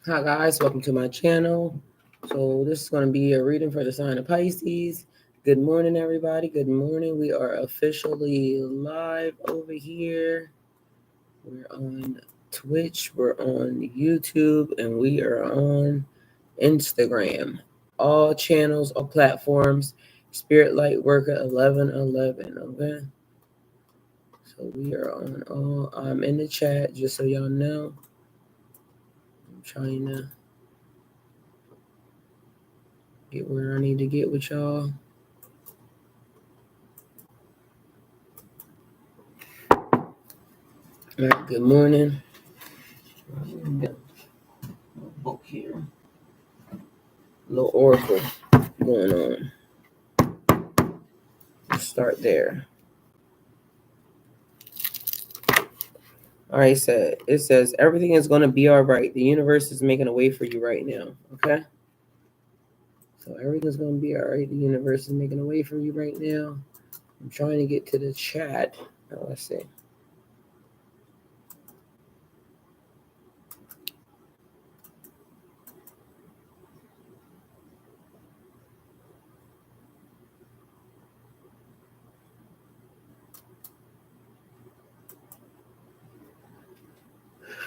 Hi guys, welcome to my channel. So this is going to be a reading for the sign of Pisces. Good morning everybody. Good morning. We are officially live over here. We're on Twitch, we're on YouTube, and we are on Instagram. All channels, all platforms. Spirit Light Worker 1111. Okay. So we are on all. I'm in the chat just so y'all know. I'm trying to get where I need to get with y'all. All right, good morning. Book here. Little oracle going on. Let's start there. All right, so it says everything is going to be all right. The universe is making a way for you right now. Okay. So everything's going to be all right. The universe is making a way for you right now. I'm trying to get to the chat. Oh, let's see.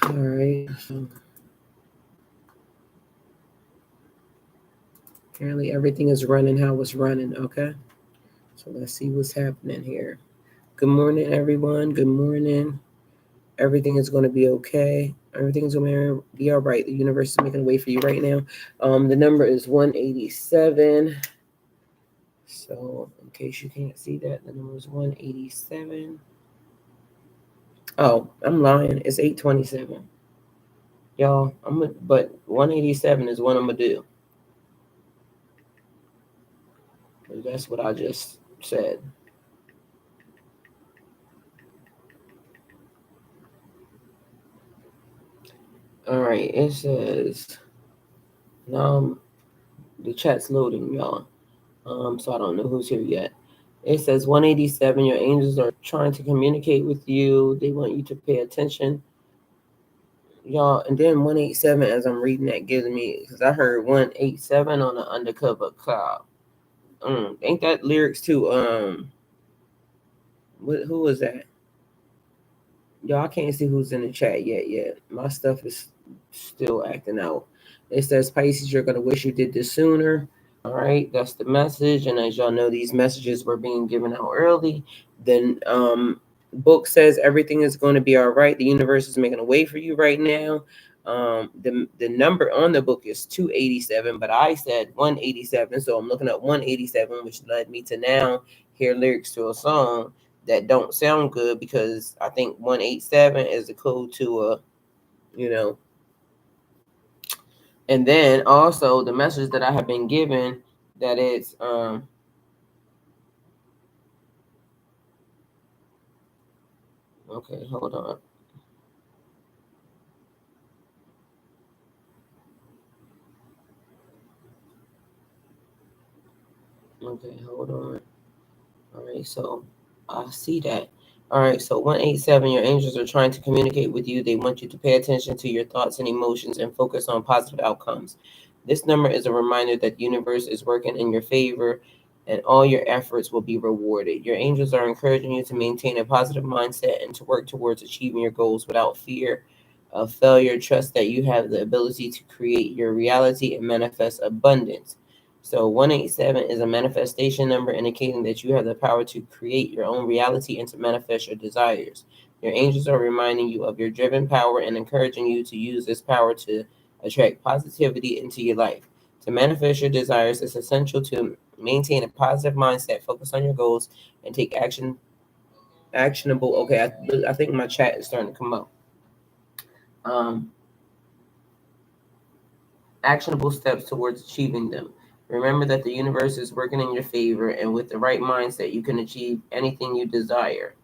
All right. So apparently everything is running how it's running. Okay. So let's see what's happening here. Good morning, everyone. Good morning. Everything is going to be okay. Everything's going to be all right. The universe is making a way for you right now. The number is 187. So, in case you can't see that, the number is 187. Oh, I'm lying. It's 827. Y'all, but 187 is what I'm going to do. That's what I just said. All right, it says, now the chat's loading, y'all. So I don't know who's here yet. It says 187, your angels are trying to communicate with you. They want you to pay attention. Y'all, and then 187, as I'm reading that, gives me, because I heard 187 on the undercover cloud. Ain't that lyrics to, who was that? Y'all, I can't see who's in the chat yet. My stuff is still acting out. It says, Pisces, you're going to wish you did this sooner. All right, that's the message. And as y'all know, these messages were being given out early. Then book says everything is going to be all right. The universe is making a way for you right now. The number on the book is 287, but I said 187. So I'm looking at 187, which led me to now hear lyrics to a song that don't sound good, because I think 187 is the code to a, and then also the message that I have been given, that it's okay, hold on. Okay, hold on. All right, so I see that. All right, so 187, your angels are trying to communicate with you. They want you to pay attention to your thoughts and emotions and focus on positive outcomes. This number is a reminder that the universe is working in your favor and all your efforts will be rewarded. Your angels are encouraging you to maintain a positive mindset and to work towards achieving your goals without fear of failure. Trust that you have the ability to create your reality and manifest abundance. So 187 is a manifestation number indicating that you have the power to create your own reality and to manifest your desires. Your angels are reminding you of your driven power and encouraging you to use this power to attract positivity into your life. To manifest your desires, it's essential to maintain a positive mindset, focus on your goals, and take actionable. Okay, I think my chat is starting to come up. Actionable steps towards achieving them. Remember that the universe is working in your favor, and with the right mindset, you can achieve anything you desire.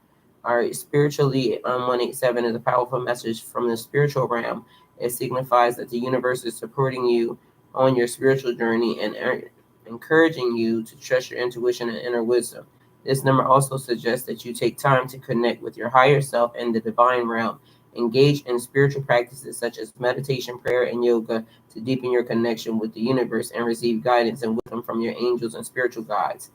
All right, spiritually, 187 is a powerful message from the spiritual realm. It signifies that the universe is supporting you on your spiritual journey and encouraging you to trust your intuition and inner wisdom. This number also suggests that you take time to connect with your higher self and the divine realm. Engage in spiritual practices such as meditation, prayer, and yoga to deepen your connection with the universe and receive guidance and wisdom from your angels and spiritual guides.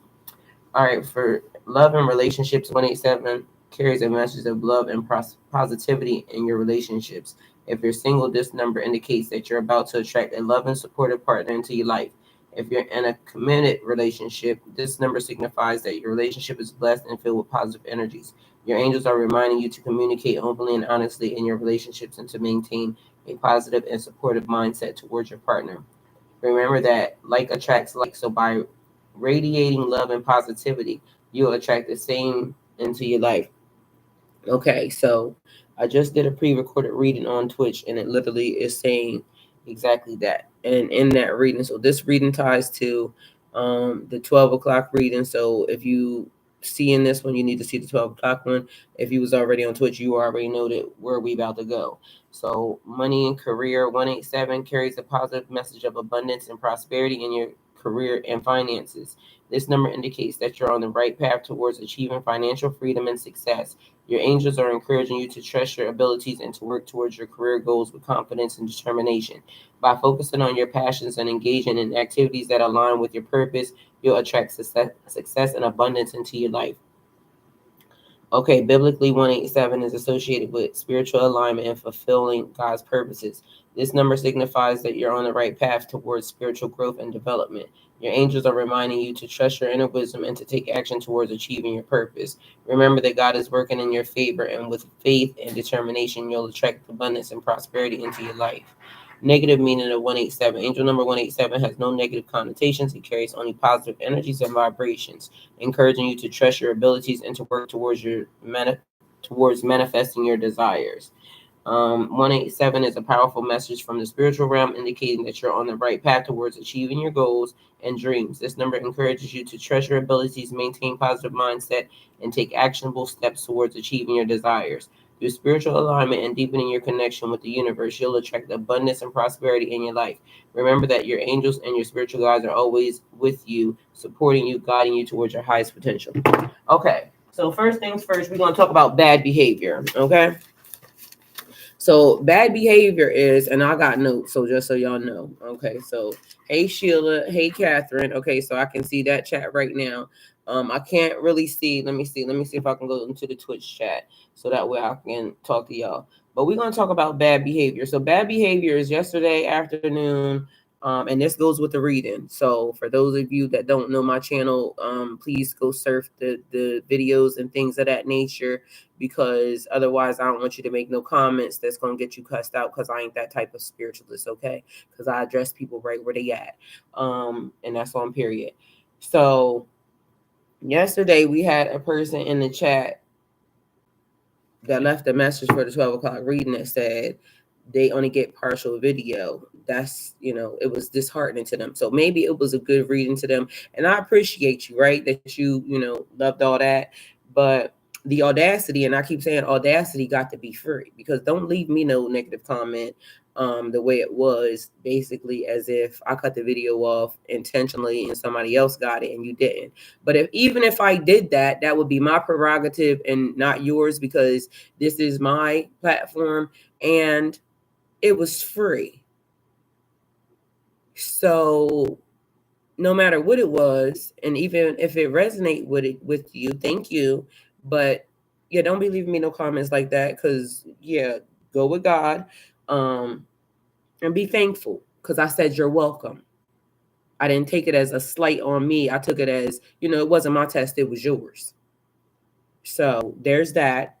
All right, for love and relationships, 187 carries a message of love and positivity in your relationships. If you're single, this number indicates that you're about to attract a loving, supportive partner into your life. If you're in a committed relationship, this number signifies that your relationship is blessed and filled with positive energies. Your angels are reminding you to communicate openly and honestly in your relationships and to maintain a positive and supportive mindset towards your partner. Remember that like attracts like, so by radiating love and positivity, you'll attract the same into your life. Okay, so I just did a pre-recorded reading on Twitch, and it literally is saying exactly that. And in that reading, so this reading ties to the 12 o'clock reading. So if you see in this one, you need to see the 12 o'clock one. If you was already on Twitch, you already know that where we about to go. So money and career, 187 carries a positive message of abundance and prosperity in your career and finances. This number indicates that you're on the right path towards achieving financial freedom and success. Your angels are encouraging you to trust your abilities and to work towards your career goals with confidence and determination. By focusing on your passions and engaging in activities that align with your purpose, you'll attract success and abundance into your life. Okay, biblically, 187 is associated with spiritual alignment and fulfilling God's purposes. This number signifies that you're on the right path towards spiritual growth and development. Your angels are reminding you to trust your inner wisdom and to take action towards achieving your purpose. Remember that God is working in your favor, and with faith and determination, you'll attract abundance and prosperity into your life. Negative meaning of 187. Angel number 187 has no negative connotations. It carries only positive energies and vibrations, encouraging you to trust your abilities and to work towards towards manifesting your desires. 187 is a powerful message from the spiritual realm, indicating that you're on the right path towards achieving your goals and dreams. This number encourages you to trust your abilities, maintain positive mindset, and take actionable steps towards achieving your desires. Through spiritual alignment and deepening your connection with the universe, you'll attract abundance and prosperity in your life. Remember that your angels and your spiritual guides are always with you, supporting you, guiding you towards your highest potential. Okay, so first things first, we're going to talk about bad behavior, okay? So bad behavior is, and I got notes, so just so y'all know. Okay, so hey Sheila, hey Catherine. Okay, so I can see that chat right now. I can't really see. Let me see if I can go into the Twitch chat so that way I can talk to y'all. But we're gonna talk about bad behavior. So bad behavior is yesterday afternoon. And this goes with the reading. So for those of you that don't know my channel, please go surf the videos and things of that nature, because otherwise I don't want you to make no comments that's going to get you cussed out, because I ain't that type of spiritualist, okay? Because I address people right where they at. And that's on period. So yesterday we had a person in the chat that left a message for the 12 o'clock reading that said they only get partial video. That's, it was disheartening to them. So maybe it was a good reading to them. And I appreciate you, right? That you, loved all that. But the audacity, and I keep saying audacity, got to be free, because don't leave me no negative comment the way it was, basically as if I cut the video off intentionally and somebody else got it and you didn't. But even if I did that, that would be my prerogative and not yours, because this is my platform and it was free. So no matter what it was, and even if it resonated with you, thank you. But yeah, don't be leaving me no comments like that, because go with God, and be thankful, because I said you're welcome. I didn't take it as a slight on me. I took it as, it wasn't my test, it was yours. So there's that.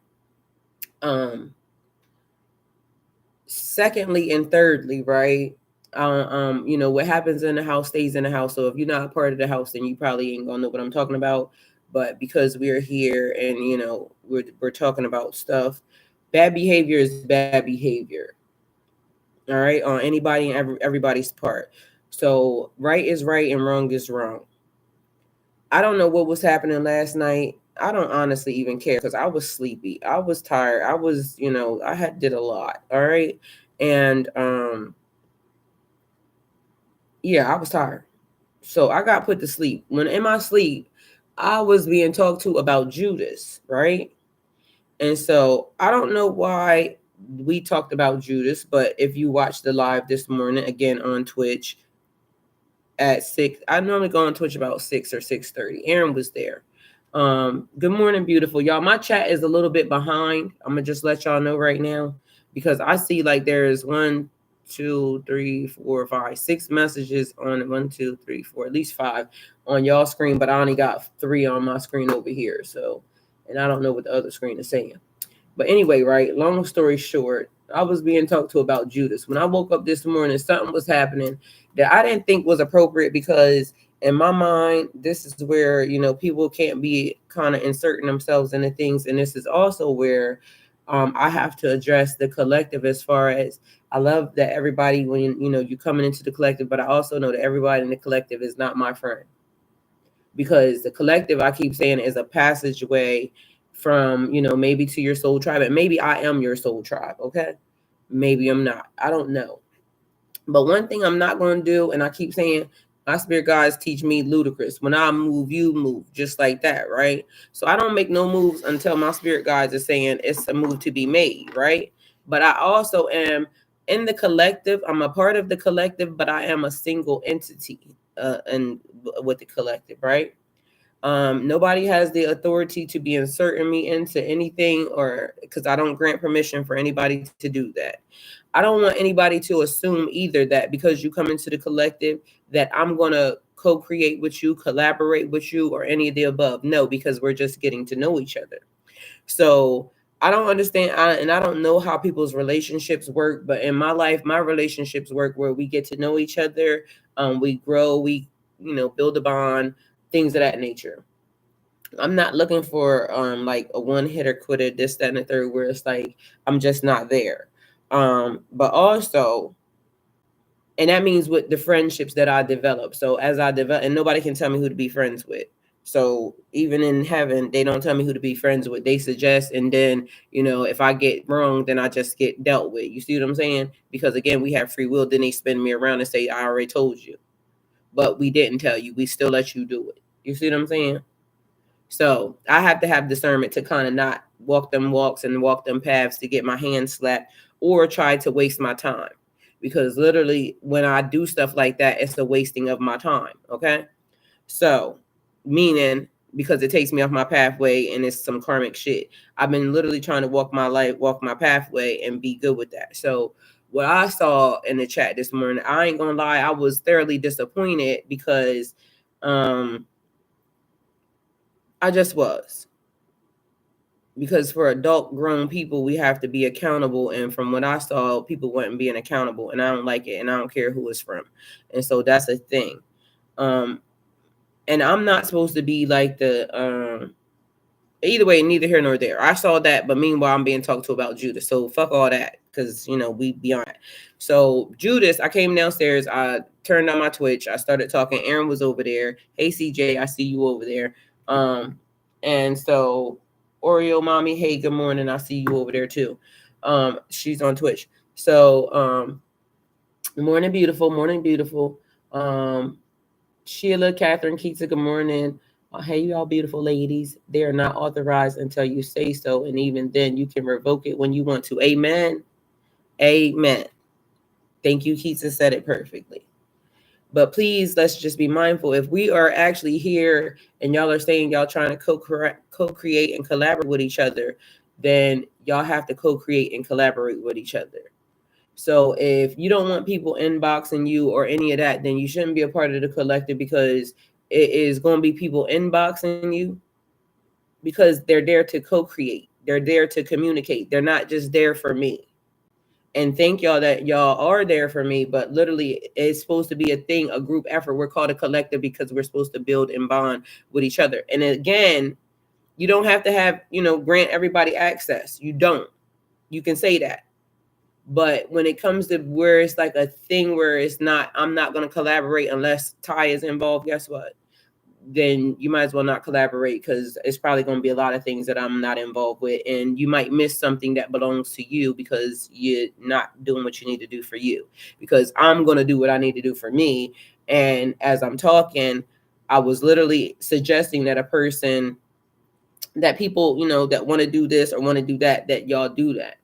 Secondly and thirdly, right? What happens in the house stays in the house. So if you're not a part of the house, then you probably ain't gonna know what I'm talking about. But because we're here and we're talking about stuff, bad behavior is bad behavior. All right, on anybody and everybody's part. So right is right and wrong is wrong. I don't know what was happening last night. I don't honestly even care, because I was sleepy. I was tired. I was, I did a lot. All right. And I was tired. So I got put to sleep. When in my sleep, I was being talked to about Judas, right? And so I don't know why we talked about Judas, but if you watched the live this morning, again on Twitch at 6, I normally go on Twitch about 6 or 6:30. Aaron was there. Good morning, beautiful. Y'all, my chat is a little bit behind. I'm gonna just let y'all know right now because I see like there's 1, 2, 3, 4, 5, 6 messages on 1, 2, 3, 4, at least 5 on y'all screen, but I only got 3 on my screen over here. So, and I don't know what the other screen is saying. But anyway, right, long story short, I was being talked to about Judas. When I woke up this morning, something was happening that I didn't think was appropriate because in my mind, this is where, people can't be kind of inserting themselves into things. And this is also where I have to address the collective as far as I love that everybody, when, you're coming into the collective, but I also know that everybody in the collective is not my friend. Because the collective, I keep saying, is a passageway from, maybe to your soul tribe. And maybe I am your soul tribe, okay? Maybe I'm not. I don't know. But one thing I'm not going to do, and I keep saying, my spirit guides teach me ludicrous. When I move, you move, just like that, right? So I don't make no moves until my spirit guides are saying it's a move to be made, right? But I also am in the collective. I'm a part of the collective, but I am a single entity and with the collective, right? Nobody has the authority to be inserting me into anything, or because I don't grant permission for anybody to do that. I don't want anybody to assume either that because you come into the collective that I'm going to co-create with you, collaborate with you, or any of the above. No, because we're just getting to know each other. So I don't understand, and I don't know how people's relationships work, but in my life, my relationships work where we get to know each other, we grow, we build a bond, things of that nature. I'm not looking for like a one hitter quitter, this, that, and the third, where it's like I'm just not there. But also, and that means with the friendships that I develop. So as I develop, and nobody can tell me who to be friends with. So even in heaven, they don't tell me who to be friends with. They suggest, and then if I get wrong, then I just get dealt with. You see what I'm saying? Because again, we have free will. Then they spin me around and say, "I already told you," but we didn't tell you. We still let you do it. You see what I'm saying? So I have to have discernment to kind of not walk them walks and walk them paths to get my hands slapped or try to waste my time. Because literally, when I do stuff like that, it's a wasting of my time. Okay. So, meaning because it takes me off my pathway and it's some karmic shit. I've been literally trying to walk my life, walk my pathway, and be good with that. So, what I saw in the chat this morning, I ain't gonna lie, I was thoroughly disappointed because I just was. Because for adult grown people, we have to be accountable. And from what I saw, people weren't being accountable. And I don't like it. And I don't care who it's from. And so that's a thing. And I'm not supposed to be like the either way, neither here nor there. I saw that, but meanwhile, I'm being talked to about Judas. So fuck all that, because we beyond it. So Judas, I came downstairs, I turned on my Twitch, I started talking. Aaron was over there. Hey CJ, I see you over there. And so Oreo mommy, hey, good morning. I see you over there too. She's on Twitch. So morning, beautiful, morning, beautiful. Sheila, Catherine, Keita, good morning. Hey, you all beautiful ladies. They are not authorized until you say so. And even then, you can revoke it when you want to. Amen. Amen. Thank you. Keita said it perfectly. But please, let's just be mindful. If we are actually here and y'all are saying y'all trying to co-create and collaborate with each other, then y'all have to co-create and collaborate with each other. So if you don't want people inboxing you or any of that, then you shouldn't be a part of the collective, because it is going to be people inboxing you because they're there to co-create. They're there to communicate. They're not just there for me. And thank y'all that y'all are there for me, but literally it's supposed to be a thing, a group effort. We're called a collective because we're supposed to build and bond with each other. And again, you don't have to have, grant everybody access. You don't. You can say that. But when it comes to where it's like a thing where it's not, I'm not going to collaborate unless Ty is involved, guess what? Then you might as well not collaborate, because it's probably going to be a lot of things that I'm not involved with. And you might miss something that belongs to you because you're not doing what you need to do for you. Because I'm going to do what I need to do for me. And as I'm talking, I was literally suggesting that a person, that people, that want to do this or want to do that, that y'all do that.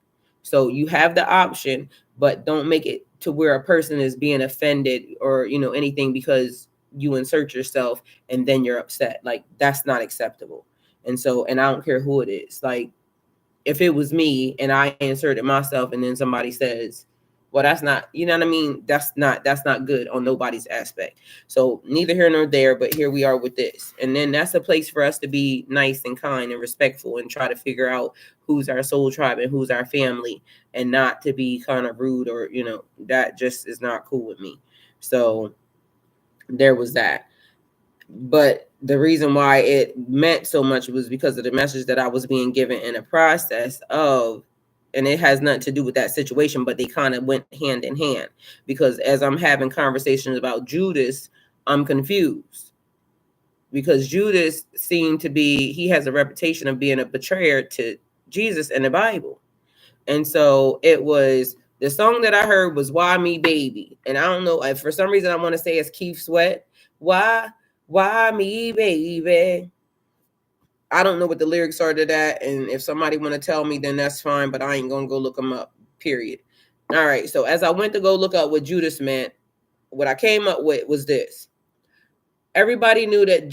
So you have the option, but don't make it to where a person is being offended or, anything because you insert yourself and then you're upset. Like, that's not acceptable. And so, and I don't care who it is. Like, if it was me and I inserted myself and then somebody says, well, that's not, you know what I mean? That's not good on nobody's aspect. So neither here nor there, but here we are with this. And then that's a place for us to be nice and kind and respectful and try to figure out who's our soul tribe and who's our family, and not to be kind of rude or, that just is not cool with me. So there was that. But the reason why it meant so much was because of the message that I was being given in a process of, and it has nothing to do with that situation, but they kind of went hand in hand, because as I'm having conversations about Judas, I'm confused, because Judas seemed to be, he has a reputation of being a betrayer to Jesus in the Bible. And so it was, the song that I heard was Why Me Baby. And I don't know, for some reason I want to say it's Keith Sweat. Why me baby? I don't know what the lyrics are to that. And if somebody want to tell me, then that's fine, but I ain't going to go look them up, period. All right. So as I went to go look up what Judas meant, what I came up with was this. Everybody knew that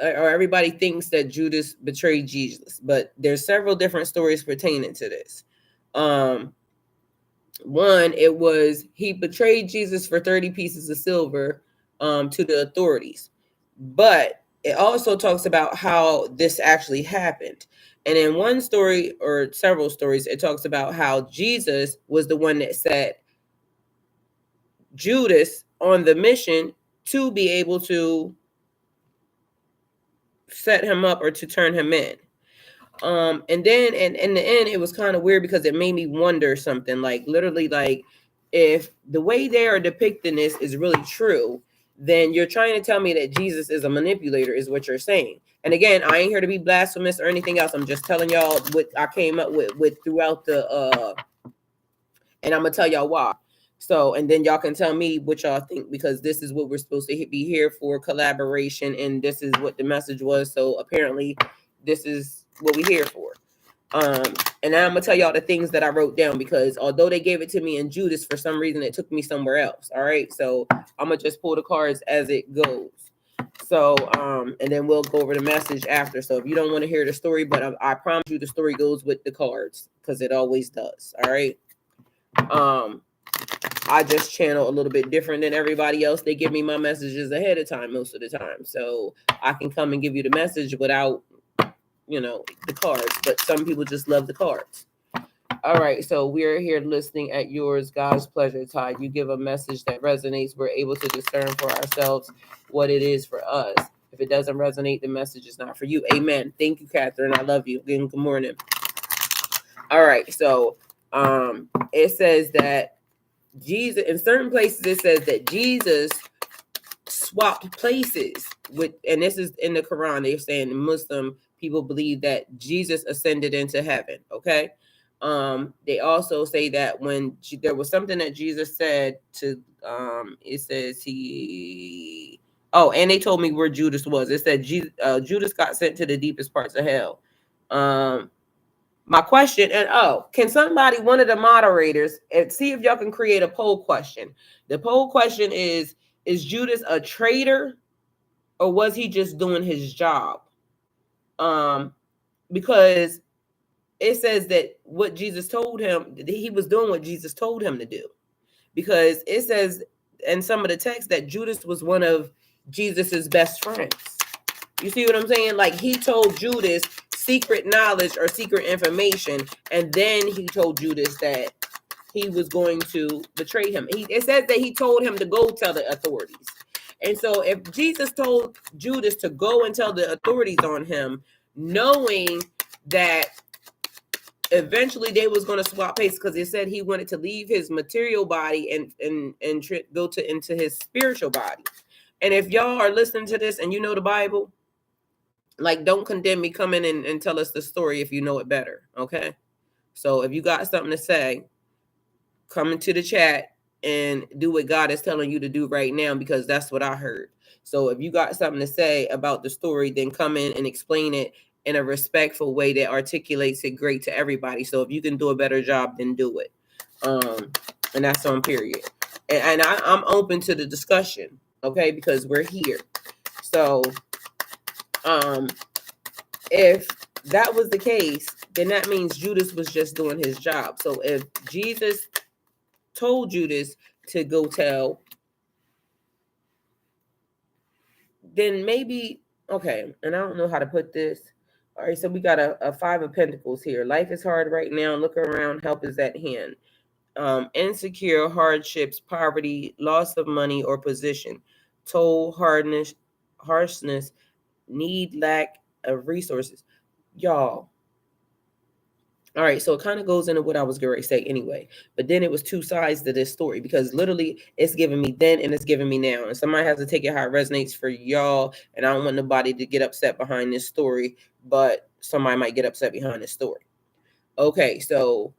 or everybody thinks that Judas betrayed Jesus, but there's several different stories pertaining to this. One, it was he betrayed Jesus for 30 pieces of silver to the authorities. But it also talks about how this actually happened. And in one story or several stories, it talks about how Jesus was the one that set Judas on the mission to be able to set him up or to turn him in. And then and in the end, it was kind of weird because it made me wonder something, like literally, like if the way they are depicting this is really true, then you're trying to tell me that Jesus is a manipulator, is what you're saying. And again, I ain't here to be blasphemous or anything else. I'm just telling y'all what I came up with throughout the and I'm gonna tell y'all why. So, and then y'all can tell me what y'all think, because this is what we're supposed to be here for, collaboration, and this is what the message was. So apparently this is what we're here for. And now I'm gonna tell y'all the things that I wrote down, because although they gave it to me in Judas, for some reason it took me somewhere else. All right, so I'm gonna just pull the cards as it goes. So and then we'll go over the message after. So if you don't want to hear the story, but I promise you the story goes with the cards, because it always does. All right. I just channel a little bit different than everybody else. They give me my messages ahead of time most of the time, so I can come and give you the message without the cards. But some people just love the cards. All right, so we're here listening at yours, God's pleasure, Todd. You give a message that resonates. We're able to discern for ourselves what it is for us. If it doesn't resonate, the message is not for you. Amen. Thank you, Catherine. I love you. Good morning. All right, so it says that Jesus, in certain places, it says that Jesus swapped places with, and this is in the Quran. They're saying Muslim people believe that Jesus ascended into heaven. Okay. They also say that when there was something that Jesus said to, it says and they told me where Judas was. It said Judas got sent to the deepest parts of hell. My question, and can somebody, one of the moderators, and see if y'all can create a poll question. The poll question is Judas a traitor, or was he just doing his job? Because it says that what Jesus told him, he was doing what Jesus told him to do. Because it says in some of the text that Judas was one of Jesus's best friends. You see what I'm saying? Like, he told Judas secret knowledge or secret information, and then he told Judas that he was going to betray him. It says that he told him to go tell the authorities. And so if Jesus told Judas to go and tell the authorities on him, knowing that eventually they was going to swap places, because it said he wanted to leave his material body and go into his spiritual body. And if y'all are listening to this and you know the Bible, like, don't condemn me. Come in and tell us the story if you know it better. Okay. So if you got something to say, come into the chat and do what God is telling you to do right now, because that's what I heard. So if you got something to say about the story, then come in and explain it in a respectful way that articulates it great to everybody. So if you can do a better job, then do it. And that's on period. And I'm open to the discussion, okay, because we're here. So if that was the case, then that means Judas was just doing his job. So if Jesus told Judas to go tell, then maybe, okay, and I don't know how to put this. All right, so we got a Five of Pentacles here. Life is hard right now. Look around. Help is at hand. Insecure, hardships, poverty, loss of money or position, toll, harshness, need, lack of resources. Y'all. All right, so it kind of goes into what I was going to say anyway. But then it was two sides to this story, because literally it's giving me then and it's giving me now. And somebody has to take it how it resonates for y'all. And I don't want nobody to get upset behind this story, but somebody might get upset behind this story. Okay, so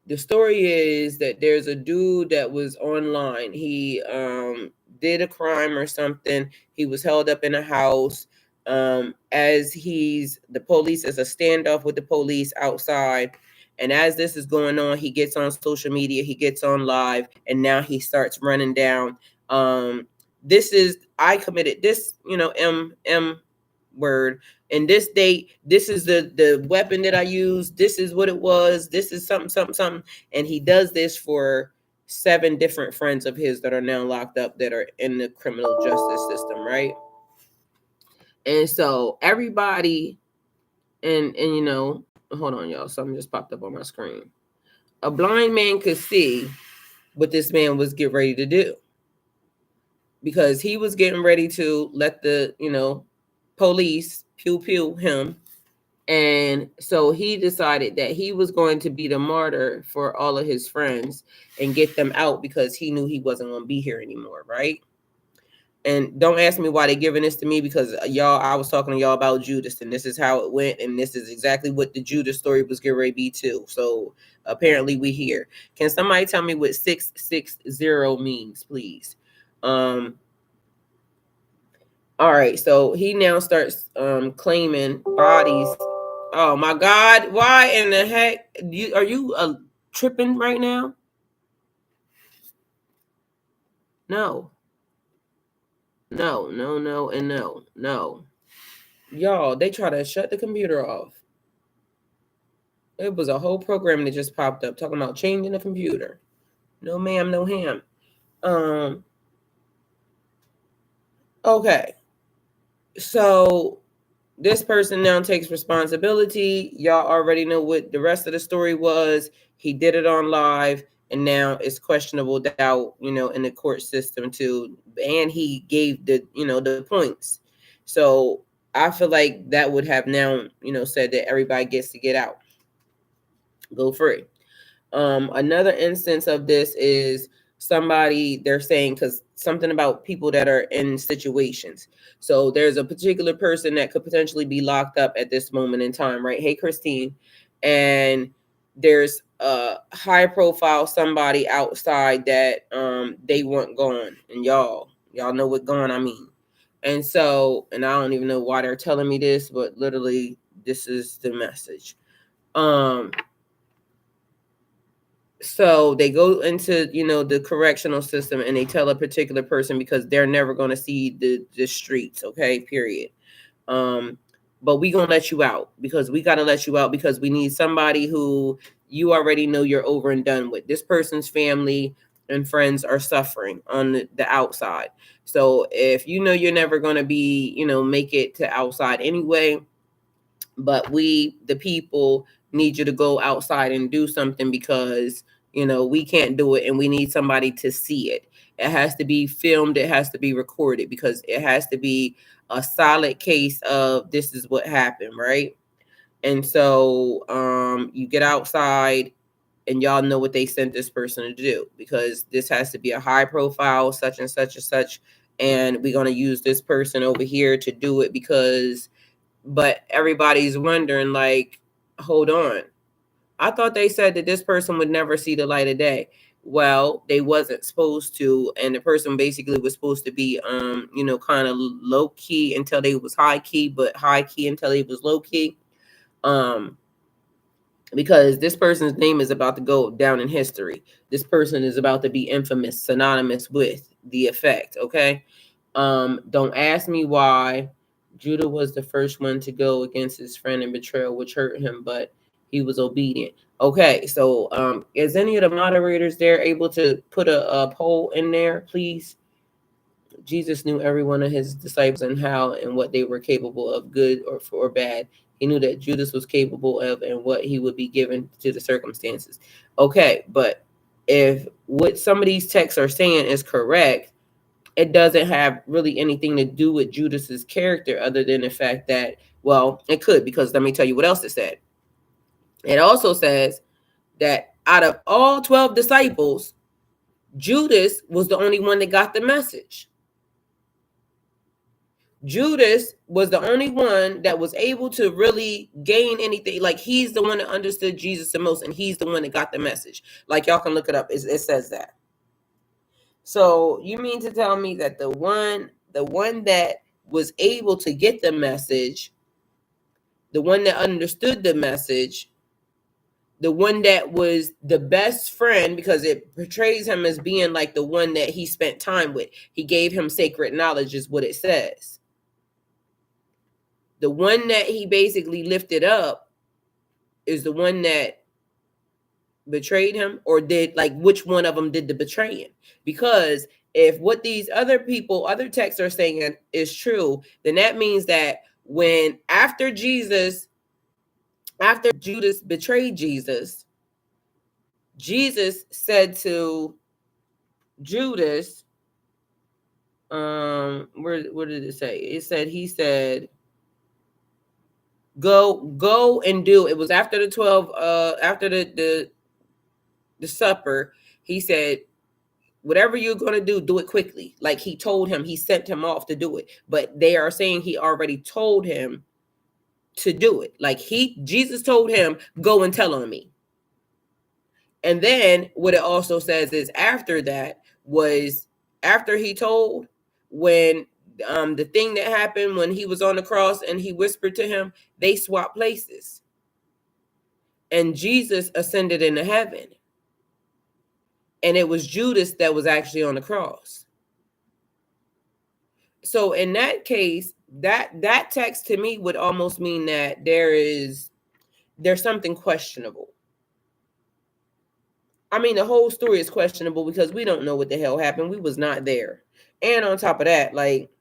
the story is that there's a dude that was online. He did a crime or something. He was held up in a house. As the police is a standoff with the police outside. And as this is going on, he gets on social media, he gets on live, and now he starts running down. This is, I committed this, M word, and this date, this is the weapon that I used, this is what it was, this is something. And he does this for 7 different friends of his that are now locked up, that are in the criminal justice system, right? And so everybody, and hold on, y'all, something just popped up on my screen. A blind man could see what this man was getting ready to do, because he was getting ready to let the police pew him. And so he decided that he was going to be the martyr for all of his friends and get them out, because he knew he wasn't going to be here anymore, right? And don't ask me why they're giving this to me, because I was talking to y'all about Judas, and this is how it went, and this is exactly what the Judas story was getting ready to be too. So apparently we here. Can somebody tell me what 660 means, please? All right, so he now starts claiming bodies. Oh my God, why in the heck are you tripping right now? No, and no. Y'all, they try to shut the computer off. It was a whole program that just popped up talking about changing the computer. No ma'am, no ham. Okay. So this person now takes responsibility. Y'all already know what the rest of the story was. He did it on live, and now it's questionable doubt, in the court system too. And he gave the points. So I feel like that would have now, said that everybody gets to get out, go free. Another instance of this is somebody, they're saying, because something about people that are in situations. So there's a particular person that could potentially be locked up at this moment in time, right? Hey, Christine. And there's a high profile somebody outside that they want gone. And y'all know what gone I mean. And so, and I don't even know why they're telling me this, but literally this is the message. So they go into, the correctional system, and they tell a particular person, because they're never going to see the streets. Okay, period. But we going to let you out, because we got to let you out, because we need somebody who you already know you're over and done with. This person's family and friends are suffering on the outside. So if you're never going to be, make it to outside anyway, but we, the people, need you to go outside and do something, because we can't do it, and we need somebody to see it. It has to be filmed, it has to be recorded, because it has to be a solid case of this is what happened, right? And so you get outside, and y'all know what they sent this person to do, because this has to be a high profile, such and such and such, and we're going to use this person over here to do it, because but everybody's wondering, like, hold on, I thought they said that this person would never see the light of day. Well, they wasn't supposed to, and the person basically was supposed to be kind of low key until they was high key, but high key until they was low key. Because this person's name is about to go down in history. This person is about to be infamous, synonymous with the effect. Okay. Don't ask me why Judah was the first one to go against his friend in betrayal, which hurt him, but he was obedient. Okay, so is any of the moderators there able to put a poll in there, please? Jesus knew every one of his disciples and how and what they were capable of, good or bad. He knew that Judas was capable of and what he would be given to the circumstances. Okay, but if what some of these texts are saying is correct, it doesn't have really anything to do with Judas's character other than the fact that, well, it could, because let me tell you what else it said. It also says that out of all 12 disciples, Judas was the only one that got the message. Judas was the only one that was able to really gain anything. Like, he's the one that understood Jesus the most, and he's the one that got the message. Like, y'all can look it up. It says that. So you mean to tell me that the one that was able to get the message, the one that understood the message, the one that was the best friend, because it portrays him as being like the one that he spent time with. He gave him sacred knowledge, is what it says. The one that he basically lifted up is the one that betrayed him, or did, like, which one of them did the betraying? Because if what these other texts are saying is true, then that means that when after Judas betrayed Jesus, Jesus said to Judas, what did it say? He said, go and do. It was after the 12, after the supper. He said, whatever you're going to do it quickly. Like, he told him, he sent him off to do it. But they are saying he already told him to do it. Like, Jesus told him, go and tell on me. And then what it also says is after that was after he told, when the thing that happened when he was on the cross and he whispered to him, they swapped places. And Jesus ascended into heaven. And it was Judas that was actually on the cross. So in that case, that text to me would almost mean that there's something questionable. I mean, the whole story is questionable because we don't know what the hell happened. We was not there. And on top of that, like,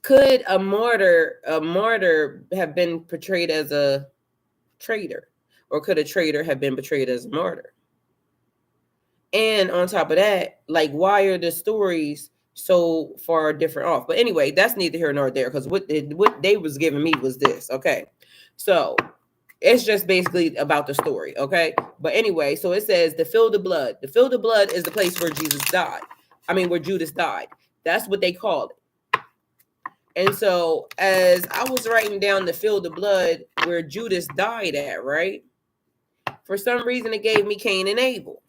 could a martyr have been portrayed as a traitor? Or could a traitor have been portrayed as a martyr? And on top of that, like, why are the stories so far different off? But anyway, that's neither here nor there, because what they was giving me was this. Okay, so it's just basically about the story. Okay, but anyway, so it says the field of blood. The field of blood is the place where Jesus died. I mean, where Judas died. That's what they called it. And so as I was writing down the field of blood where Judas died at, right? For some reason, it gave me Cain and Abel.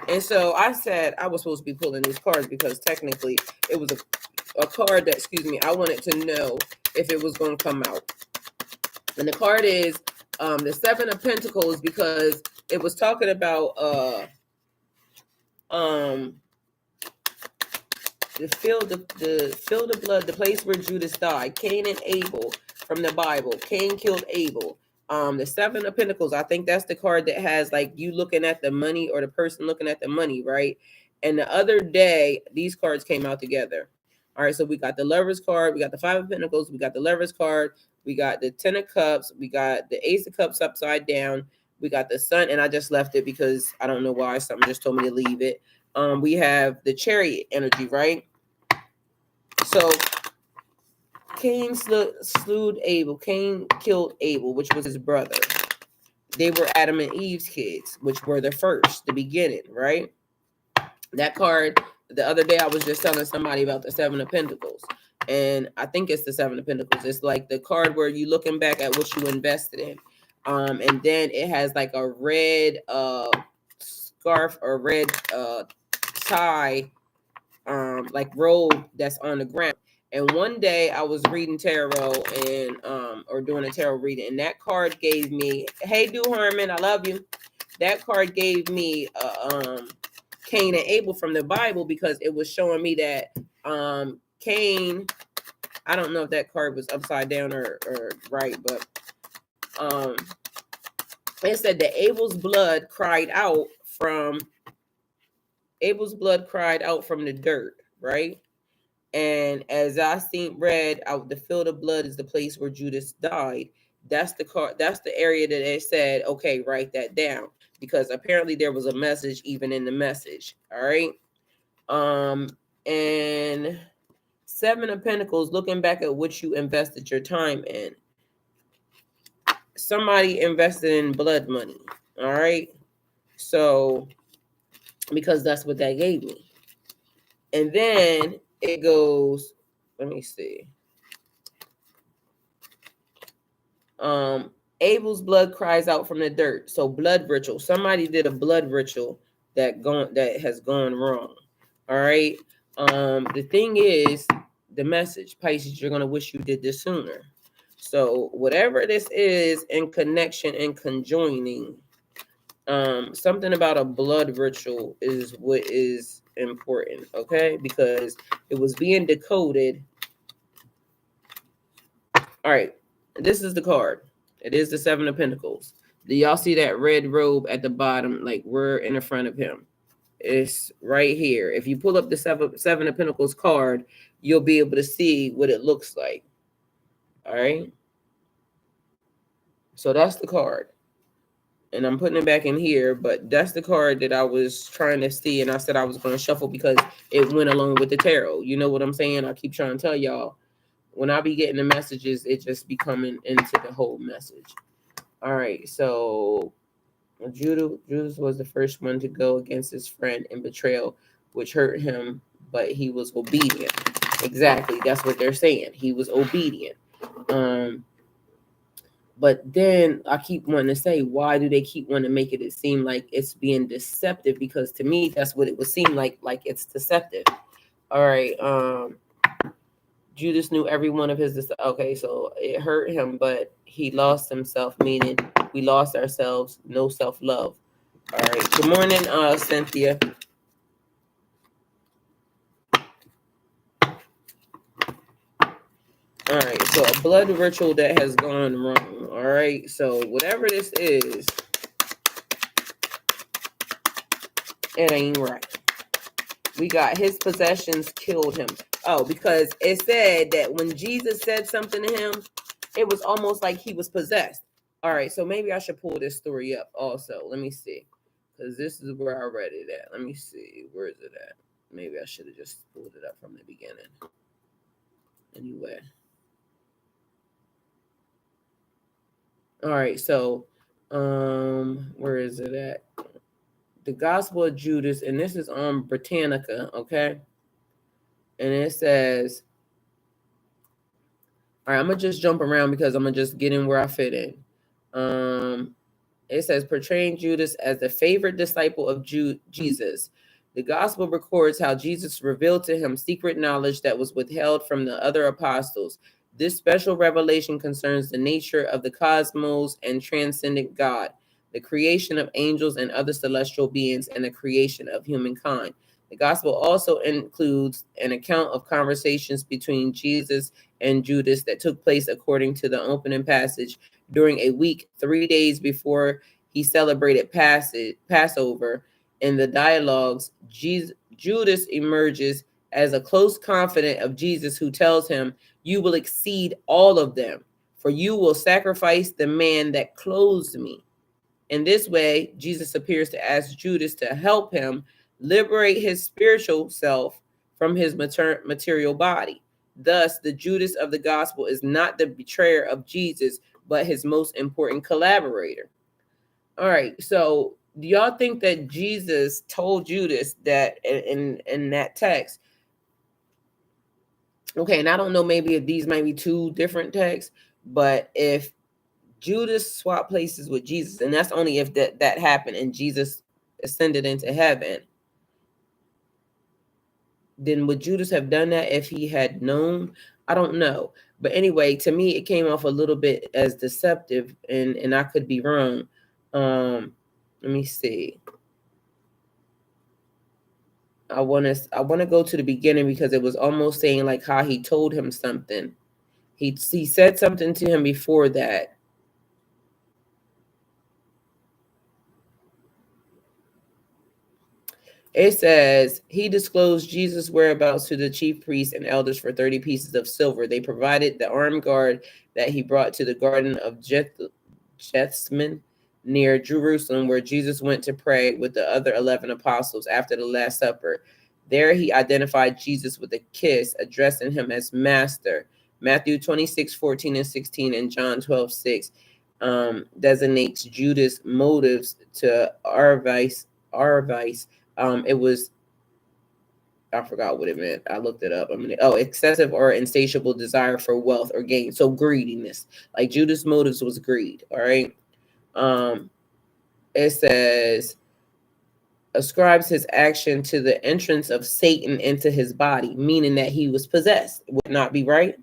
And so I said I was supposed to be pulling these cards because technically it was a card that, I wanted to know if it was going to come out. And the card is the Seven of Pentacles, because it was talking about the field of blood, the place where Judas died. Cain and Abel from the Bible. Cain killed Abel. The Seven of Pentacles, I think that's the card that has, like, you looking at the money or the person looking at the money, right? And the other day, these cards came out together. All right, so we got the Lover's card, we got the Five of Pentacles, we got the Lover's card, we got the Ten of Cups, we got the Ace of Cups upside down, we got the Sun, and I just left it because I don't know why, something just told me to leave it. We have the Chariot energy, right? So Cain slew Abel. Cain killed Abel, which was his brother. They were Adam and Eve's kids, which were the beginning, right? That card, the other day I was just telling somebody about the Seven of Pentacles. And I think it's the Seven of Pentacles. It's like the card where you're looking back at what you invested in. And then it has like a red scarf or red tie, like robe that's on the ground. And one day I was reading tarot and or doing a tarot reading, and that card gave me, hey, Do Harmon, I love you. That card gave me Cain and Abel from the Bible, because it was showing me that Cain, I don't know if that card was upside down or right, but it said that Abel's blood cried out from the dirt, right? And as I read out, the field of blood is the place where Judas died. That's the card. That's the area that they said, okay, write that down, because apparently there was a message even in the message. All right. And Seven of Pentacles, looking back at what you invested your time in. Somebody invested in blood money. All right. So, because that's what that gave me. And then it goes, let me see. Abel's blood cries out from the dirt. So blood ritual. Somebody did a blood ritual that has gone wrong. All right. The thing is, the message, Pisces, you're gonna wish you did this sooner. So whatever this is in connection and conjoining, something about a blood ritual is what is important, okay? Because it was being decoded. All right, this is the card. It is the Seven of Pentacles. Do y'all see that red robe at the bottom? Like, we're in the front of him. It's right here. If you pull up the Seven of Pentacles card, you'll be able to see what it looks like. All right. So that's the card. And I'm putting it back in here, but that's the card that I was trying to see. And I said I was going to shuffle because it went along with the tarot. You know what I'm saying? I keep trying to tell y'all, when I be getting the messages, it just be coming into the whole message. All right. So Judas was the first one to go against his friend in betrayal, which hurt him, but he was obedient. Exactly. That's what they're saying. He was obedient. But then I keep wanting to say, why do they keep wanting to make it seem like it's being deceptive? Because to me, that's what it would seem like it's deceptive. All right. Judas knew every one of his. Okay, so it hurt him, but he lost himself, meaning we lost ourselves, no self-love. All right. Good morning, Cynthia. All right, so a blood ritual that has gone wrong. All right, so whatever this is, it ain't right. We got his possessions killed him. Oh, because it said that when Jesus said something to him, it was almost like he was possessed. All right, so maybe I should pull this story up also. Let me see, because this is where I read it at. Let me see, where is it at? Maybe I should have just pulled it up from the beginning. Anyway. All right, so where is it at? The Gospel of Judas, and this is on Britannica, okay? And it says, all right, I'm gonna just jump around because I'm gonna just get in where I fit in. It says, portraying Judas as the favorite disciple of Jesus. The gospel records how Jesus revealed to him secret knowledge that was withheld from the other apostles. This special revelation concerns the nature of the cosmos and transcendent God, the creation of angels and other celestial beings, and the creation of humankind. The gospel also includes an account of conversations between Jesus and Judas that took place according to the opening passage during a week 3 days before he celebrated Passover. In the dialogues, Judas emerges as a close confidant of Jesus, who tells him, "You will exceed all of them, for you will sacrifice the man that clothes me." In this way, Jesus appears to ask Judas to help him liberate his spiritual self from his material body. Thus, the Judas of the gospel is not the betrayer of Jesus, but his most important collaborator. All right, so do y'all think that Jesus told Judas that in that text? Okay, and I don't know, maybe if these might be two different texts, but if Judas swapped places with Jesus, and that's only if that happened and Jesus ascended into heaven, then would Judas have done that if he had known? I don't know. But anyway, to me, it came off a little bit as deceptive, and I could be wrong. Let me see. I want to go to the beginning because it was almost saying like how he told him something. He said something to him before that. It says, he disclosed Jesus' whereabouts to the chief priests and elders for 30 pieces of silver. They provided the armed guard that he brought to the garden of Gethsemane near Jerusalem, where Jesus went to pray with the other 11 apostles after the Last Supper. There he identified Jesus with a kiss, addressing him as Master. Matthew 26:14-16 and John 12:6 designates Judas' motives to Arvice. It was, I forgot what it meant. I looked it up. Excessive or insatiable desire for wealth or gain. So greediness. Like Judas' motives was greed. All right. It says, ascribes his action to the entrance of Satan into his body, meaning that he was possessed. Would not be right.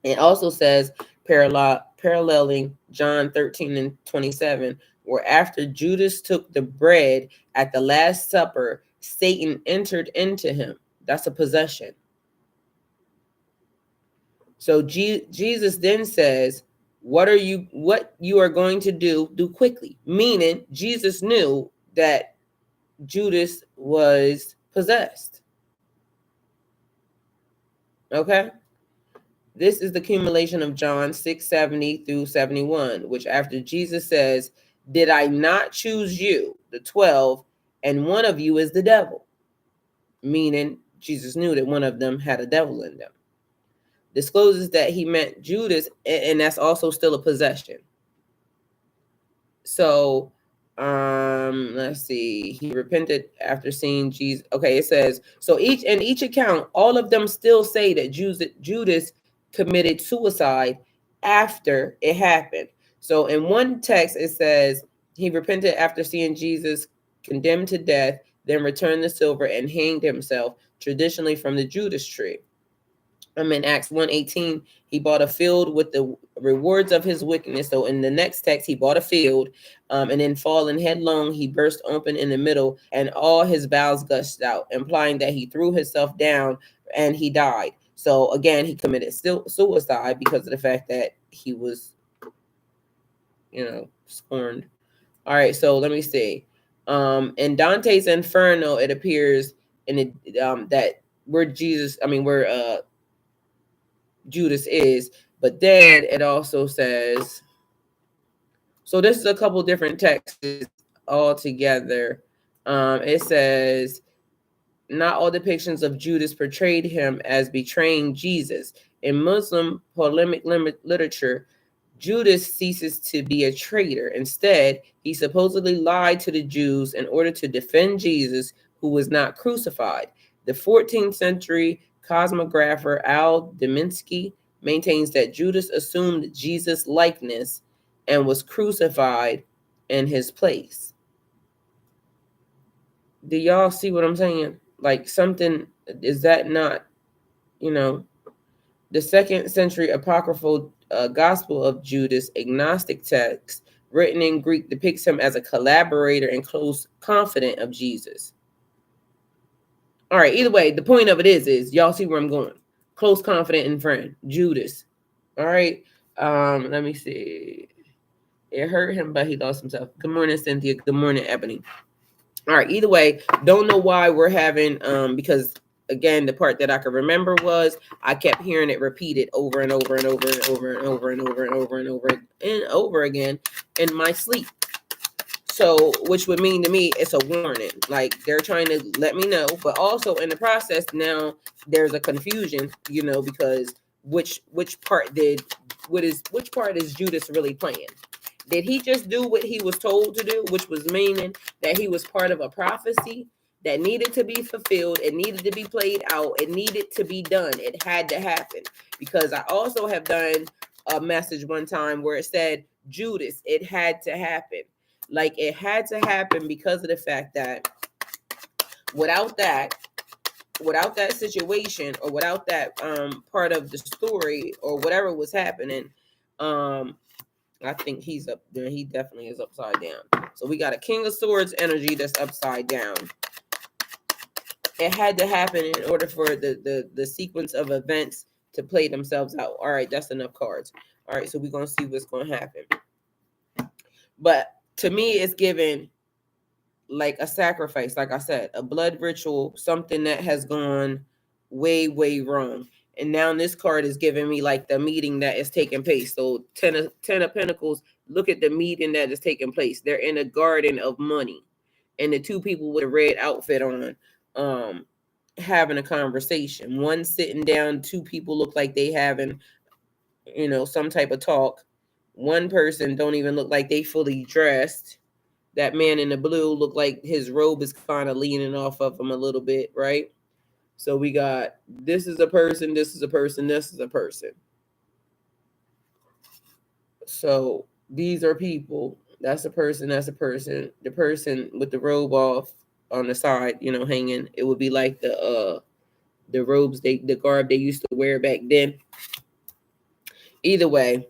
It also says, paralleling John 13:27, where after Judas took the bread at the Last Supper, Satan entered into him. That's a possession. So Jesus then says, what you are going to do quickly. Meaning Jesus knew that Judas was possessed. Okay? This is the accumulation of John 6:70-71, which after Jesus says, did I not choose you, the 12, and one of you is the devil? Meaning Jesus knew that one of them had a devil in them. Discloses that he meant Judas, and that's also still a possession. So, let's see. He repented after seeing Jesus. Okay, it says, so each account, all of them still say that Judas committed suicide after it happened. So in one text, it says he repented after seeing Jesus condemned to death, then returned the silver and hanged himself, traditionally from the Judas tree. In Acts 1:18, he bought a field with the rewards of his wickedness. So in the next text, he bought a field, and then falling headlong, he burst open in the middle, and all his bowels gushed out, implying that he threw himself down and he died. So again, he committed suicide because of the fact that he was, scorned. All right, so let me see. In Dante's Inferno, it appears in it that where Judas is, but then it also says, so this is a couple different texts all together. It says, not all depictions of Judas portrayed him as betraying Jesus. In Muslim polemic literature, Judas ceases to be a traitor. Instead, he supposedly lied to the Jews in order to defend Jesus, who was not crucified. The 14th century cosmographer Al-Deminsky maintains that Judas assumed Jesus' likeness and was crucified in his place. Do y'all see what I'm saying? Like something, is that not, the 2nd century apocryphal Gospel of Judas, agnostic text, written in Greek, depicts him as a collaborator and close confidant of Jesus. All right, either way, the point of it is y'all see where I'm going. Close confidant and friend, Judas. All right, let me see. It hurt him, but he lost himself. Good morning, Cynthia. Good morning, Ebony. All right, either way, don't know why we're having, because again, the part that I could remember was I kept hearing it repeated over and over and over and over and over and over and over and over and over again in my sleep. So, which would mean to me, it's a warning. Like they're trying to let me know, but also in the process now there's a confusion, because which part is Judas really playing? Did he just do what he was told to do, which was meaning that he was part of a prophecy that needed to be fulfilled? It needed to be played out. It needed to be done. It had to happen. Because I also have done a message one time where it said, Judas, it had to happen. Like it had to happen because of the fact that without that, without that situation or without that part of the story or whatever was happening, I think he's up there. He definitely is upside down. So we got a King of Swords energy that's upside down. It had to happen in order for the sequence of events to play themselves out. All right, that's enough cards. All right, so we're going to see what's going to happen. But to me, it's given like a sacrifice, like I said, a blood ritual, something that has gone way, way wrong. And now this card is giving me like the meeting that is taking place. So ten of Pentacles, look at the meeting that is taking place. They're in a garden of money. And the two people with a red outfit on having a conversation. One sitting down, two people look like they having, some type of talk. One person don't even look like they fully dressed. That man in the blue looked like his robe is kind of leaning off of him a little bit, right? So we got, this is a person, this is a person, this is a person. So these are people. That's a person, that's a person. The person with the robe off on the side, hanging, it would be like the robes, the garb they used to wear back then. Either way,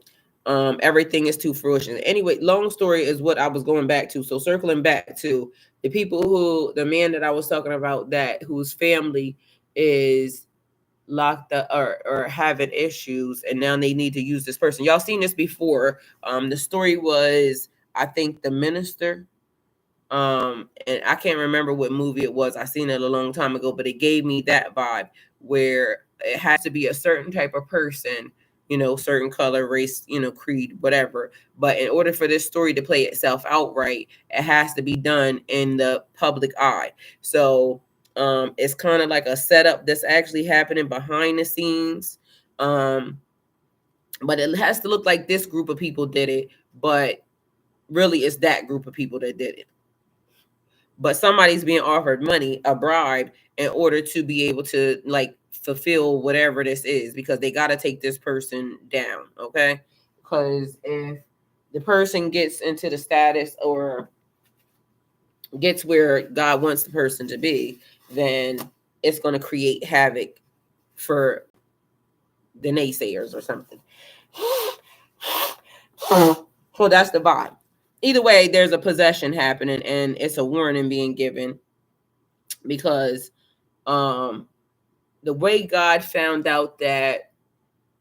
everything is to fruition. Anyway, long story is what I was going back to. So circling back to the man that I was talking about, that whose family is locked up or having issues, and now they need to use this person. Y'all seen this before. The story was, I think, The Minister. And I can't remember what movie it was. I seen it a long time ago, but it gave me that vibe where it has to be a certain type of person, certain color, race, creed, whatever. But in order for this story to play itself out right, it has to be done in the public eye. So it's kind of like a setup that's actually happening behind the scenes. But it has to look like this group of people did it, but really it's that group of people that did it. But somebody's being offered money, a bribe, in order to be able to like fulfill whatever this is, because they got to take this person down. Okay. Because if the person gets into the status or gets where God wants the person to be, then it's going to create havoc for the naysayers or something. So that's the vibe. Either way, there's a possession happening and it's a warning being given, because the way God found out that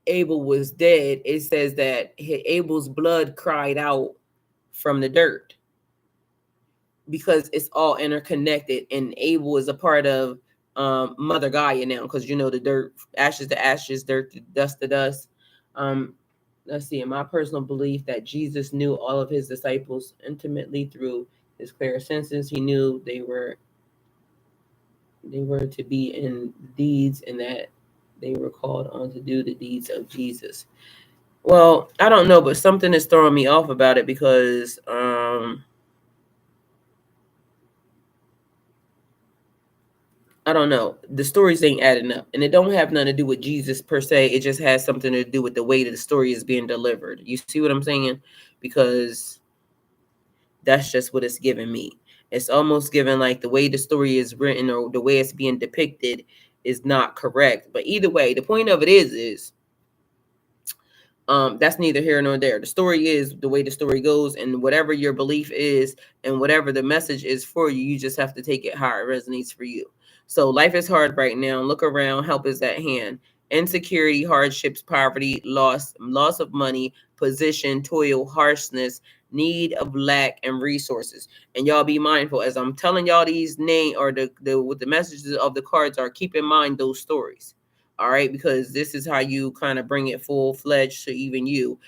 Abel was dead, it says that Abel's blood cried out from the dirt, because it's all interconnected, and Abel is a part of Mother Gaia now, because the dirt, ashes to ashes, dirt to dust. Let's see, in my personal belief that Jesus knew all of his disciples intimately through his clear senses. He knew they were to be in deeds, and that they were called on to do the deeds of Jesus. Well, I don't know, but something is throwing me off about it, because I don't know. The stories ain't adding up, and it don't have nothing to do with Jesus per se. It just has something to do with the way that the story is being delivered. You see what I'm saying? Because that's just what it's giving me. It's almost given like the way the story is written or the way it's being depicted is not correct. But either way, the point of it is that's neither here nor there. The story is the way the story goes, and whatever your belief is and whatever the message is for you, you just have to take it how it resonates for you. So life is hard right now. Look around. Help is at hand. Insecurity, hardships, poverty, loss of money, position, toil, harshness, need of lack, and resources. And y'all be mindful as I'm telling y'all these names, or what the messages of the cards are. Keep in mind those stories. All right, because this is how you kind of bring it full-fledged to even you.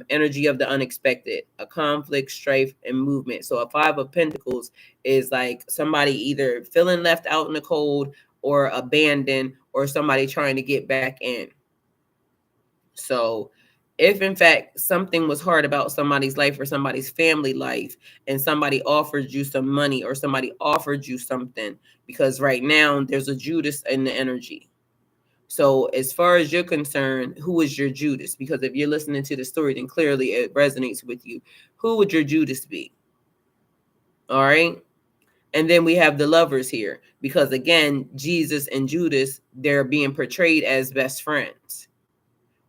Energy of the unexpected, a conflict, strife, and movement. So a 5 of Pentacles is like somebody either feeling left out in the cold or abandoned, or somebody trying to get back in. So if in fact something was hard about somebody's life or somebody's family life, and somebody offered you some money or somebody offered you something, because right now there's a Judas in the energy. So as far as you're concerned, who is your Judas? Because if you're listening to the story, then clearly it resonates with you. Who would your Judas be? All right. And then we have the lovers here, because again, Jesus and Judas, they're being portrayed as best friends,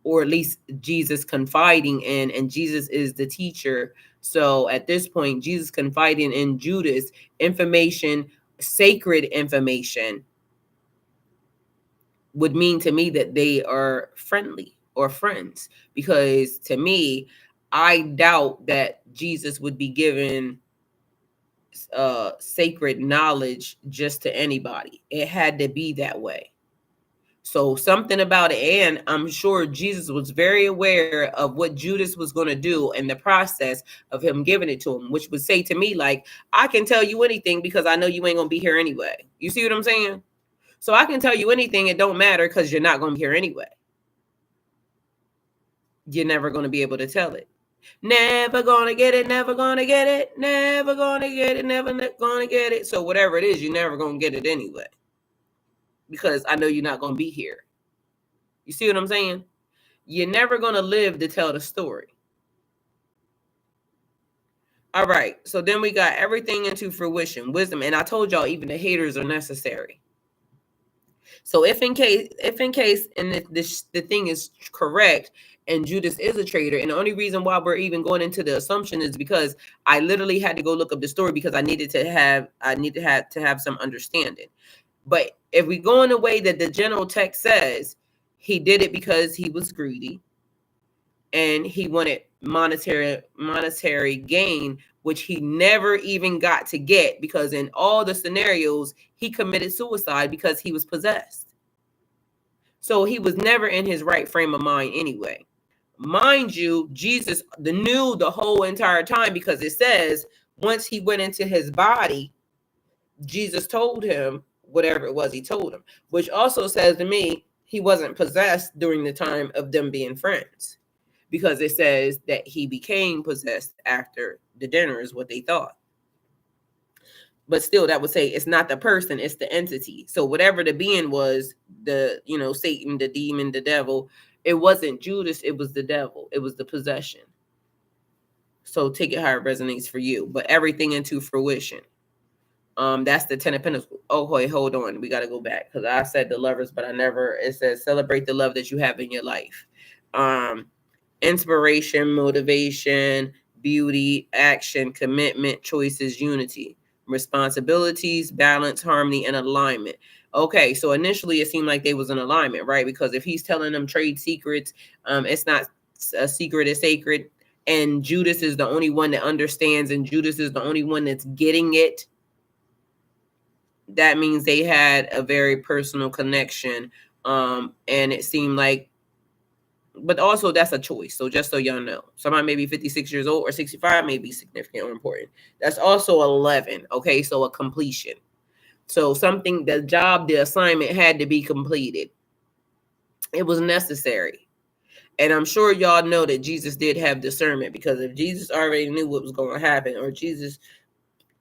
or at least Jesus confiding in, and Jesus is the teacher. So at this point, Jesus confiding in Judas information, sacred information, would mean to me that they are friendly or friends. Because to me, I doubt that Jesus would be given sacred knowledge just to anybody. It had to be that way. So something about it, and I'm sure Jesus was very aware of what Judas was going to do in the process of him giving it to him, which would say to me, like, I can tell you anything because I know you ain't going to be here anyway. You see what I'm saying? So I can tell you anything, it don't matter because you're not going to be here anyway. You're never going to be able to tell it. Never gonna get it, never gonna get it, never gonna get it, never gonna get it. So whatever it is, you're never gonna get it anyway, because I know you're not gonna be here. You see what I'm saying? You're never gonna live to tell the story. All right, so then we got everything into fruition, wisdom, and I told y'all even the haters are necessary. So if in case, and the thing is correct, and Judas is a traitor, and the only reason why we're even going into the assumption is because I literally had to go look up the story, because I needed to have some understanding. But if we go in the way that the general text says, he did it because he was greedy and he wanted monetary gain, which he never even got to get, because in all the scenarios he committed suicide because he was possessed. So he was never in his right frame of mind anyway. Mind you, Jesus knew the whole entire time, because it says once he went into his body, Jesus told him whatever it was he told him, which also says to me he wasn't possessed during the time of them being friends, because it says that he became possessed after the dinner is what they thought. But still, that would say it's not the person, it's the entity. So whatever the being was, the, Satan, the demon, the devil, it wasn't Judas, it was the devil, it was the possession. So take it how it resonates for you, but everything into fruition. That's the 10 of Pentacles. Oh, wait, hold on. We got to go back, because I said the lovers, but I never, it says celebrate the love that you have in your life. Inspiration, motivation, beauty, action, commitment, choices, unity, responsibilities, balance, harmony, and alignment. Okay, so initially it seemed like they was in alignment, right? Because if he's telling them trade secrets, it's not a secret, it's sacred. And Judas is the only one that understands, and Judas is the only one that's getting it. That means they had a very personal connection. And it seemed like, but also that's a choice. So just so y'all know, somebody may be 56 years old or 65 may be significant or important. That's also 11. Okay, so a completion. So something, the job, the assignment had to be completed. It was necessary. And I'm sure y'all know that Jesus did have discernment, because if Jesus already knew what was going to happen, or Jesus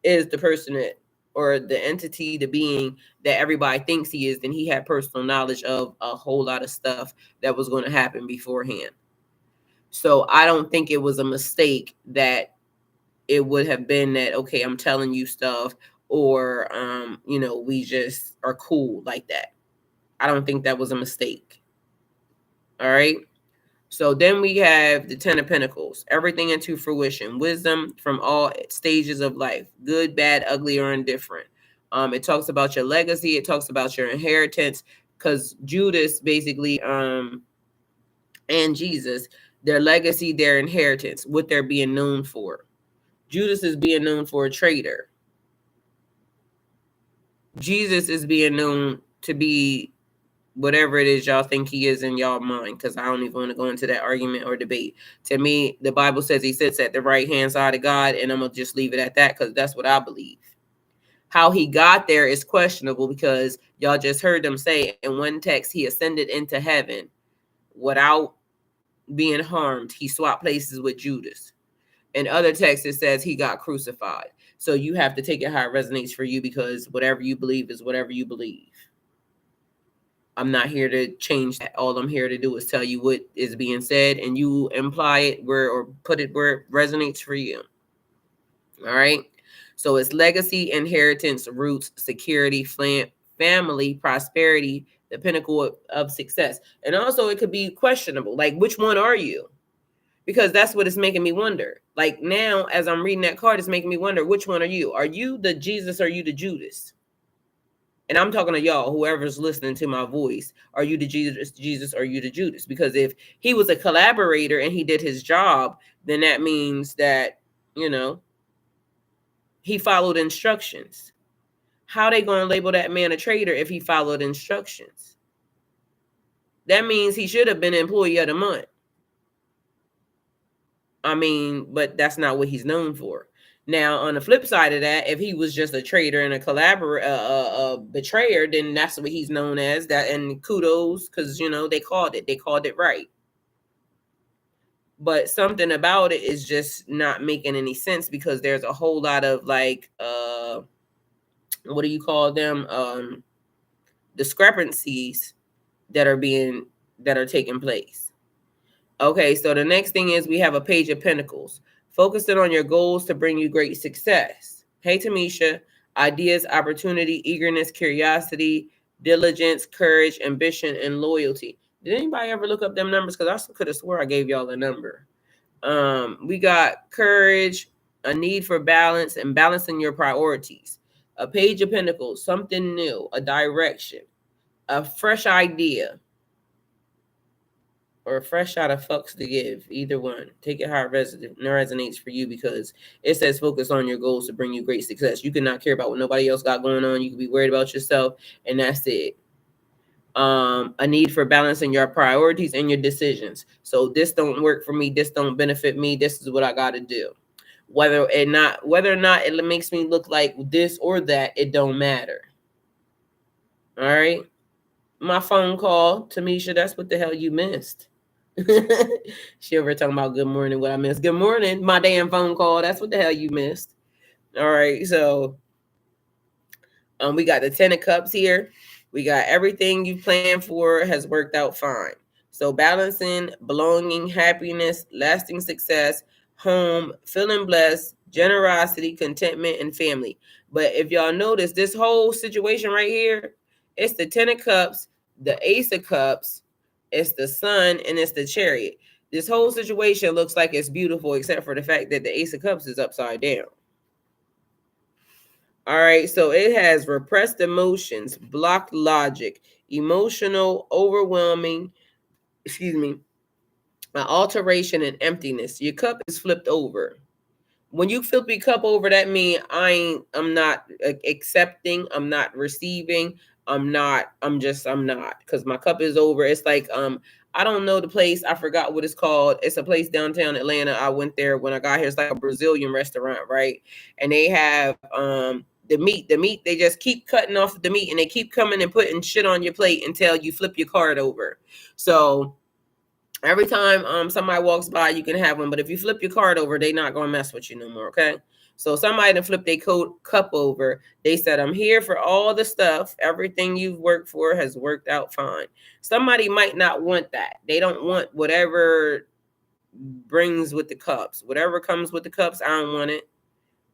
is the person that, or the entity, the being that everybody thinks he is, then he had personal knowledge of a whole lot of stuff that was going to happen beforehand. So I don't think it was a mistake that it would have been that, okay, I'm telling you stuff, or, we just are cool like that. I don't think that was a mistake. All right. So then we have the 10 of Pentacles, everything into fruition, wisdom from all stages of life, good, bad, ugly, or indifferent. It talks about your legacy. It talks about your inheritance, because Judas basically, and Jesus, their legacy, their inheritance, what they're being known for. Judas is being known for a traitor. Jesus is being known to be whatever it is y'all think he is in y'all mind, because I don't even want to go into that argument or debate. To me, the Bible says he sits at the right hand side of God, and I'm gonna just leave it at that, because that's what I believe. How he got there is questionable, because y'all just heard them say in one text he ascended into heaven without being harmed. He swapped places with Judas. In other texts it says he got crucified. So you have to take it how it resonates for you, because whatever you believe is whatever you believe. I'm not here to change that. All I'm here to do is tell you what is being said, and you imply it where, or put it where it resonates for you. All right. So it's legacy, inheritance, roots, security, family, prosperity, the pinnacle of success. And also it could be questionable. Like, which one are you? Because that's what it's making me wonder. Like now, as I'm reading that card, it's making me wonder, which one are you? Are you the Jesus or are you the Judas? And I'm talking to y'all, whoever's listening to my voice. Are you the Jesus or are you the Judas? Because if he was a collaborator and he did his job, then that means that, you know, he followed instructions. How they going to label that man a traitor if he followed instructions? That means he should have been employee of the month. I mean, but that's not what he's known for. Now, on the flip side of that, if he was just a traitor and a collaborator, a betrayer, then that's what he's known as. That, and kudos, because you know they called it right. But something about it is just not making any sense because there's a whole lot of like, what do you call them? Discrepancies that are taking place. Okay, so the next thing is we have a Page of Pentacles. Focusing on your goals to bring you great success. Hey, Tamisha. Ideas, opportunity, eagerness, curiosity, diligence, courage, ambition, and loyalty. Did anybody ever look up them numbers? Because I could have swore I gave y'all a number. We got courage, a need for balance, and balancing your priorities. A Page of Pentacles, something new, a direction, a fresh idea, or a fresh shot of fucks to give. Either one. Take it how it resonates for you, because it says focus on your goals to bring you great success. You cannot care about what nobody else got going on. You can be worried about yourself, and that's it. A need for balancing your priorities and your decisions. So this don't work for me. This don't benefit me. This is what I got to do. Whether or not it makes me look like this or that, it don't matter. All right. My phone call, Tamisha, that's what the hell you missed. She over talking about good morning, what I missed. Good morning, my damn phone call. That's what the hell you missed. All right, so we got the 10 of Cups here. We got everything you planned for has worked out fine. So balancing, belonging, happiness, lasting success, home, feeling blessed, generosity, contentment, and family. But if y'all notice, this whole situation right here, it's the 10 of Cups, the Ace of Cups, it's the Sun, and it's the Chariot. This whole situation looks like it's beautiful, except for the fact that the Ace of Cups is upside down. All right, so it has repressed emotions, blocked logic, emotional, overwhelming, alteration and emptiness. Your cup is flipped over. When you flip your cup over, that means I'm not accepting, I'm not receiving, I'm not, because my cup is over. It's like, I don't know the place. I forgot what it's called. It's a place downtown Atlanta. I went there when I got here. It's like a Brazilian restaurant, right? And they have the meat. They just keep cutting off the meat and they keep coming and putting shit on your plate until you flip your card over. So every time somebody walks by, you can have one. But if you flip your card over, they not going to mess with you no more, okay? So somebody that flipped their cup over, they said, I'm here for all the stuff. Everything you've worked for has worked out fine. Somebody might not want that. They don't want whatever brings with the cups. Whatever comes with the cups, I don't want it.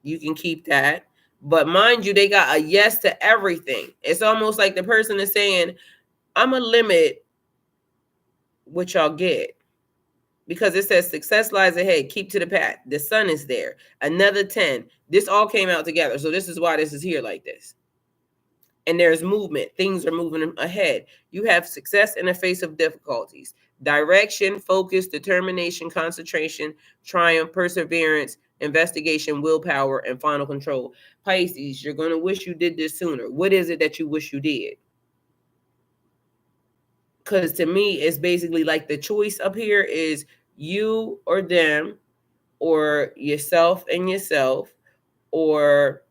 You can keep that. But mind you, they got a yes to everything. It's almost like the person is saying, I'm going to limit what y'all get, because it says success lies ahead. Keep to the path. The Sun is there. Another 10. This all came out together. So this is why this is here like this. And there's movement. Things are moving ahead. You have success in the face of difficulties. Direction, focus, determination, concentration, triumph, perseverance, investigation, willpower, and final control. Pisces, you're going to wish you did this sooner. What is it that you wish you did? Because to me, it's basically like the choice up here is you or them, or yourself and yourself, or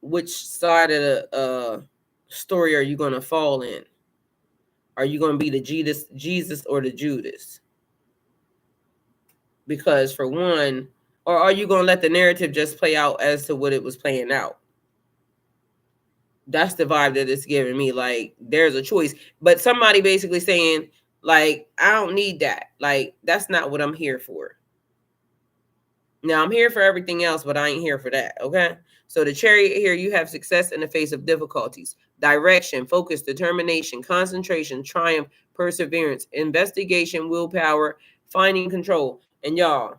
which side of the story are you going to fall in? Are you going to be the Jesus or the Judas? Because for one, or are you going to let the narrative just play out as to what it was playing out? That's the vibe that it's giving me. Like there's a choice, but somebody basically saying – like, I don't need that. Like, that's not what I'm here for. Now, I'm here for everything else, but I ain't here for that, okay? So the Chariot here, you have success in the face of difficulties, direction, focus, determination, concentration, triumph, perseverance, investigation, willpower, finding control. And y'all,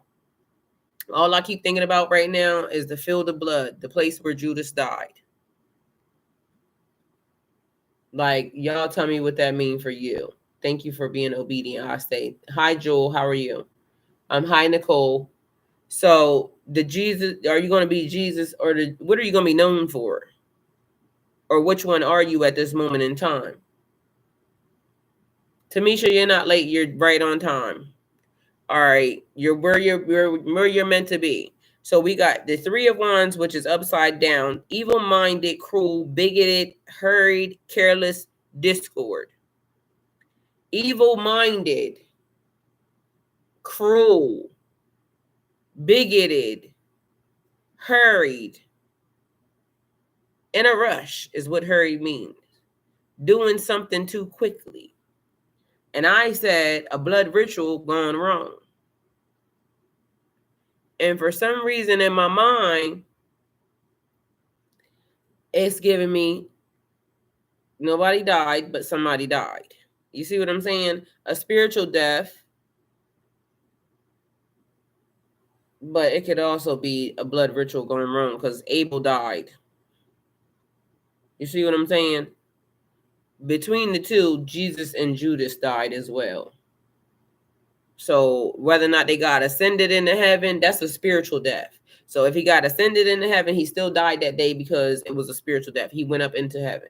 all I keep thinking about right now is the field of blood, the place where Judas died. Like, y'all tell me what that means for you. Thank you for being obedient. I say, hi, Joel. How are you? Hi, Nicole. So the Jesus, are you going to be Jesus, or what are you going to be known for? Or which one are you at this moment in time? Tamisha, you're not late. You're right on time. All right. You're where you're meant to be. So we got the Three of Wands, which is upside down, evil-minded, cruel, bigoted, hurried, careless, discord. Evil-minded, cruel, bigoted, hurried, in a rush is what hurried means. Doing something too quickly. And I said a blood ritual gone wrong. And for some reason in my mind, it's giving me nobody died, but somebody died. You see what I'm saying? A spiritual death, but it could also be a blood ritual going wrong because Abel died. You see what I'm saying? Between the two, Jesus and Judas died as well. So whether or not they got ascended into heaven, that's a spiritual death. So if he got ascended into heaven, he still died that day because it was a spiritual death. He went up into heaven.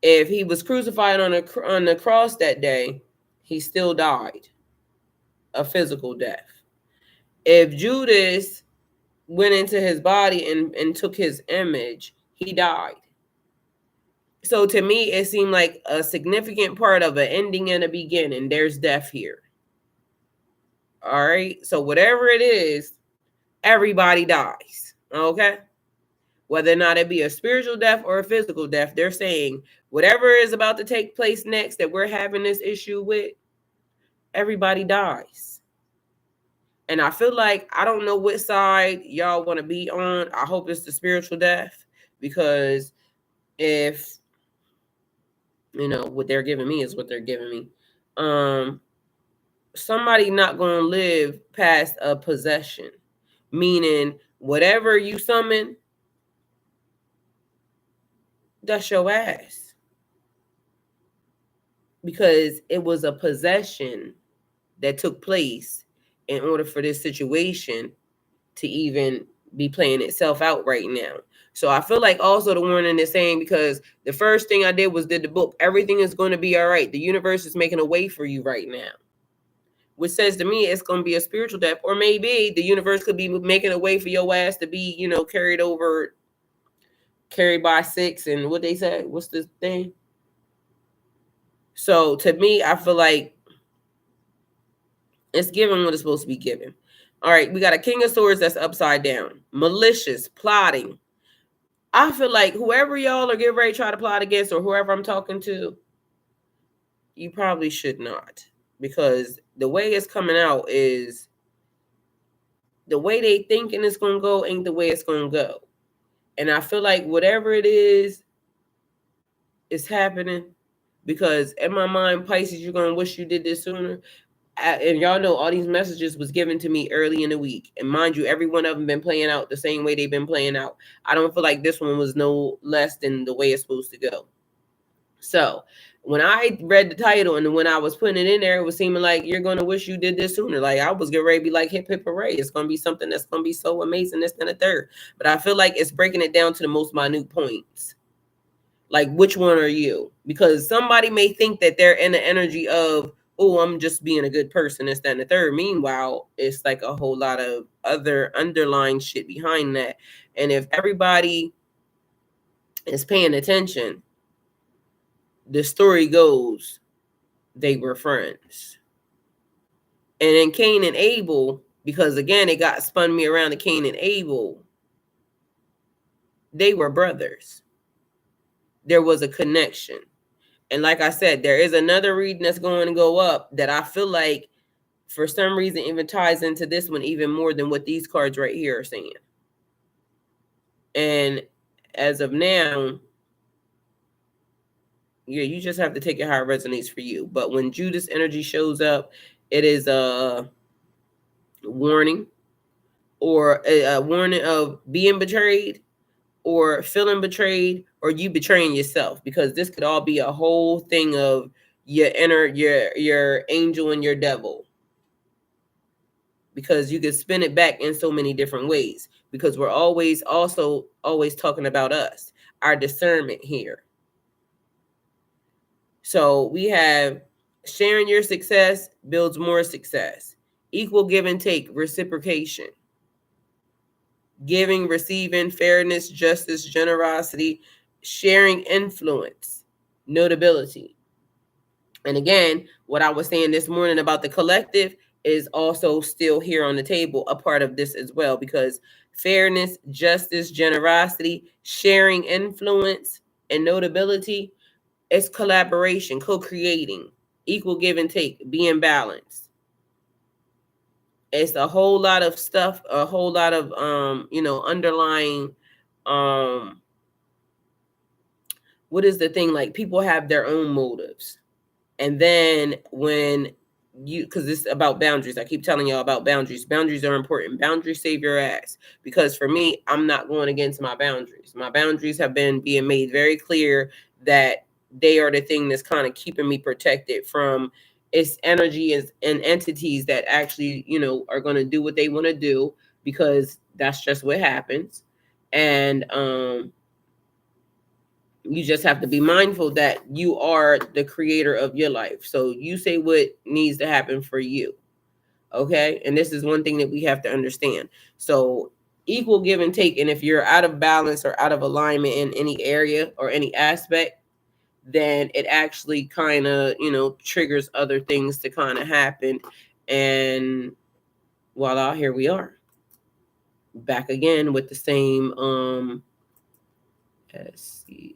If he was crucified on the cross that day, he still died a physical death. If Judas went into his body and took his image, he died. So to me, it seemed like a significant part of an ending and a beginning. There's death here. All right. So whatever it is, everybody dies. Okay. Whether or not it be a spiritual death or a physical death, they're saying whatever is about to take place next that we're having this issue with, everybody dies. And I feel like I don't know which side y'all want to be on. I hope it's the spiritual death, because if what they're giving me is what they're giving me, somebody not gonna live past a possession, meaning whatever you summon, that's your ass, because it was a possession that took place in order for this situation to even be playing itself out right now. So I feel like also the warning is saying, because the first thing I did was did the book, everything is going to be all right. The universe is making a way for you right now, which says to me it's going to be a spiritual death, or maybe the universe could be making a way for your ass to be, carried by six, and what they say, what's this thing? So to me, I feel like it's given what it's supposed to be given. All right, we got a King of Swords that's upside down. Malicious, plotting. I feel like whoever y'all are getting ready to try to plot against, or whoever I'm talking to, you probably should not. Because the way it's coming out is the way they thinking it's going to go ain't the way it's going to go. And I feel like whatever it is happening, because in my mind, Pisces, you're going to wish you did this sooner. And y'all know all these messages was given to me early in the week. And mind you, every one of them been playing out the same way they've been playing out. I don't feel like this one was no less than the way it's supposed to go. So when I read the title and when I was putting it in there, it was seeming like you're going to wish you did this sooner. Like I was getting ready to be like, hip, hip, hooray. It's going to be something that's going to be so amazing, this and a third. But I feel like it's breaking it down to the most minute points. Like, which one are you? Because somebody may think that they're in the energy of, oh, I'm just being a good person, this, that, and the third. Meanwhile, it's like a whole lot of other underlying shit behind that. And if everybody is paying attention, the story goes, they were friends. And then Cain and Abel, because again, it got spun me around to Cain and Abel, they were brothers. There was a connection. And like I said, there is another reading that's going to go up that I feel like for some reason even ties into this one even more than what these cards right here are saying. And as of now, yeah, you just have to take it how it resonates for you. But when Judas energy shows up, it is a warning, or a warning of being betrayed, or feeling betrayed, or you betraying yourself, because this could all be a whole thing of your angel and your devil, because you can spin it back in so many different ways, because we're always talking about us, our discernment here. So we have sharing your success builds more success, equal give and take, reciprocation, giving, receiving, fairness, justice, generosity, sharing, influence, notability. And again, what I was saying this morning about the collective is also still here on the table, a part of this as well, because fairness, justice, generosity, sharing, influence, and notability, it's collaboration, co-creating, equal give and take, being balanced. It's a whole lot of stuff, a whole lot of underlying what is the thing, like people have their own motives. And then when because this is about boundaries, I keep telling y'all about boundaries. Boundaries are important. Boundaries save your ass, because for me, I'm not going against my boundaries. My boundaries have been being made very clear that they are the thing that's kind of keeping me protected from its energy and entities that actually are going to do what they want to do, because that's just what happens. And you just have to be mindful that you are the creator of your life. So you say what needs to happen for you. Okay. And this is one thing that we have to understand. So equal give and take. And if you're out of balance or out of alignment in any area or any aspect, then it actually kind of, triggers other things to kind of happen. And voila, here we are. Back again with the same SCH.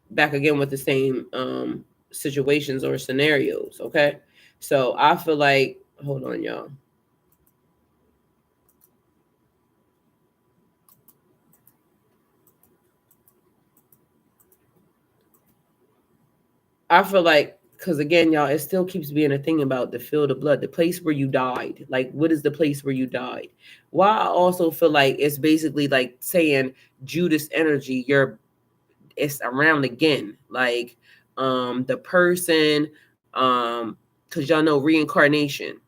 Back again with the same situations or scenarios. Okay. So I feel like, hold on, y'all. I feel like, because again, y'all, it still keeps being a thing about the field of blood, the place where you died. Like, what is the place where you died? Why I also feel like it's basically like saying Judas energy, it's around again. Like the person, because y'all know reincarnation.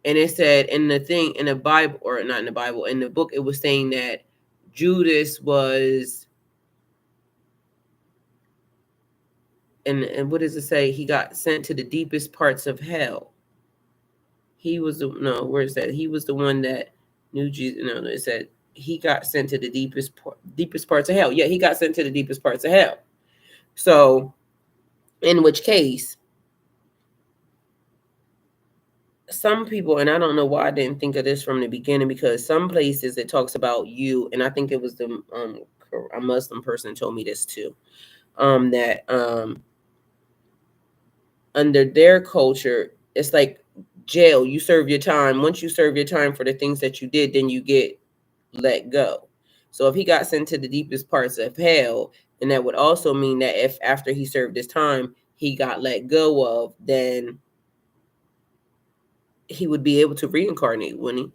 And it said in the thing in the Bible, or not in the Bible, in the book, it was saying that Judas was, and what does it say? He got sent to the deepest parts of hell. He was where is that? He was the one that knew Jesus. No, it said he got sent to the deepest parts of hell. Yeah, he got sent to the deepest parts of hell. So, in which case, some people, and I don't know why I didn't think of this from the beginning, because some places it talks about you, and I think it was a Muslim person told me this too, that under their culture, it's like jail. You serve your time. Once you serve your time for the things that you did, then you get let go. So if he got sent to the deepest parts of hell, and that would also mean that if after he served his time, he got let go of, then he would be able to reincarnate, wouldn't he?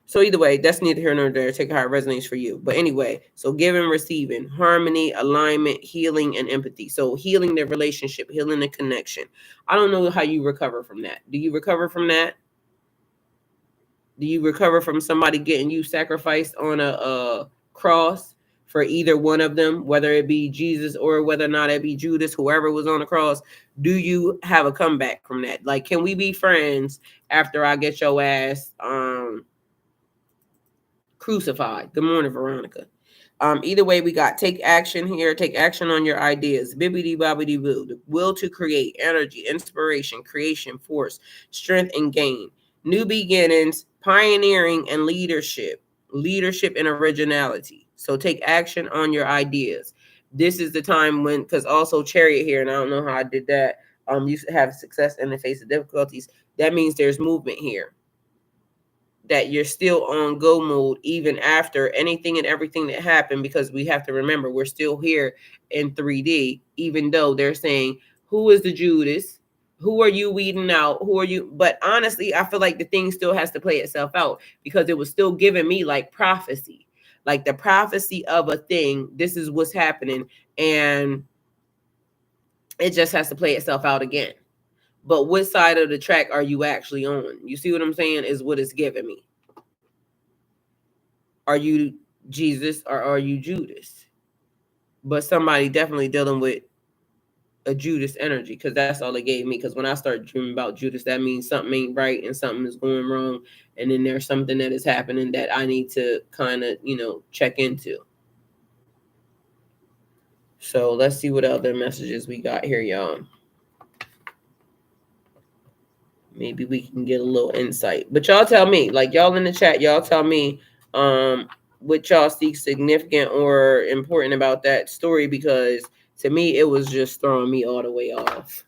So either way, that's neither here nor there. Take how it resonates for you. But anyway, so giving, receiving, harmony, alignment, healing, and empathy. So healing the relationship, healing the connection. I don't know how you recover from that. Do you recover from that? Do you recover from somebody getting you sacrificed on a cross for either one of them, whether it be Jesus or whether or not it be Judas, whoever was on the cross? Do you have a comeback from that? Like, can we be friends after I get your ass crucified? Good morning, Veronica. Either way, we got take action here. Take action on your ideas. Bibbidi bobbidi boo. The will to create, energy, inspiration, creation, force, strength, and gain. New beginnings, pioneering, and leadership. Leadership and originality. So take action on your ideas. This is the time when, because also chariot here, and I don't know how I did that. you have success in the face of difficulties. That means there's movement here. That you're still on go mode even after anything and everything that happened, because we have to remember we're still here in 3D, even though they're saying, who is the Judas? Who are you weeding out? Who are you? But honestly, I feel like the thing still has to play itself out, because it was still giving me like prophecy, like the prophecy of a thing. This is what's happening. And it just has to play itself out again. But what side of the track are you actually on? You see what I'm saying? Is what it's giving me. Are you Jesus or are you Judas? But somebody definitely dealing with a Judas energy, because that's all it gave me. Because when I start dreaming about Judas, that means something ain't right and something is going wrong. And then there's something that is happening that I need to kind of, check into. So let's see what other messages we got here, y'all. Maybe we can get a little insight. But y'all tell me, like y'all in the chat, y'all tell me what y'all see significant or important about that story, because to me it was just throwing me all the way off.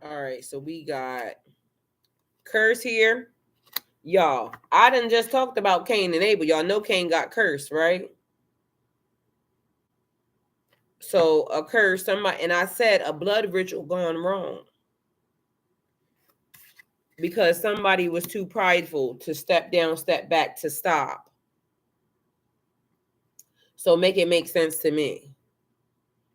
All right, so we got curse here. Y'all, I done just talked about Cain and Abel. Y'all know Cain got cursed, right? So a curse, somebody, and I said a blood ritual gone wrong, because somebody was too prideful to step down, step back, to stop. So make it make sense to me.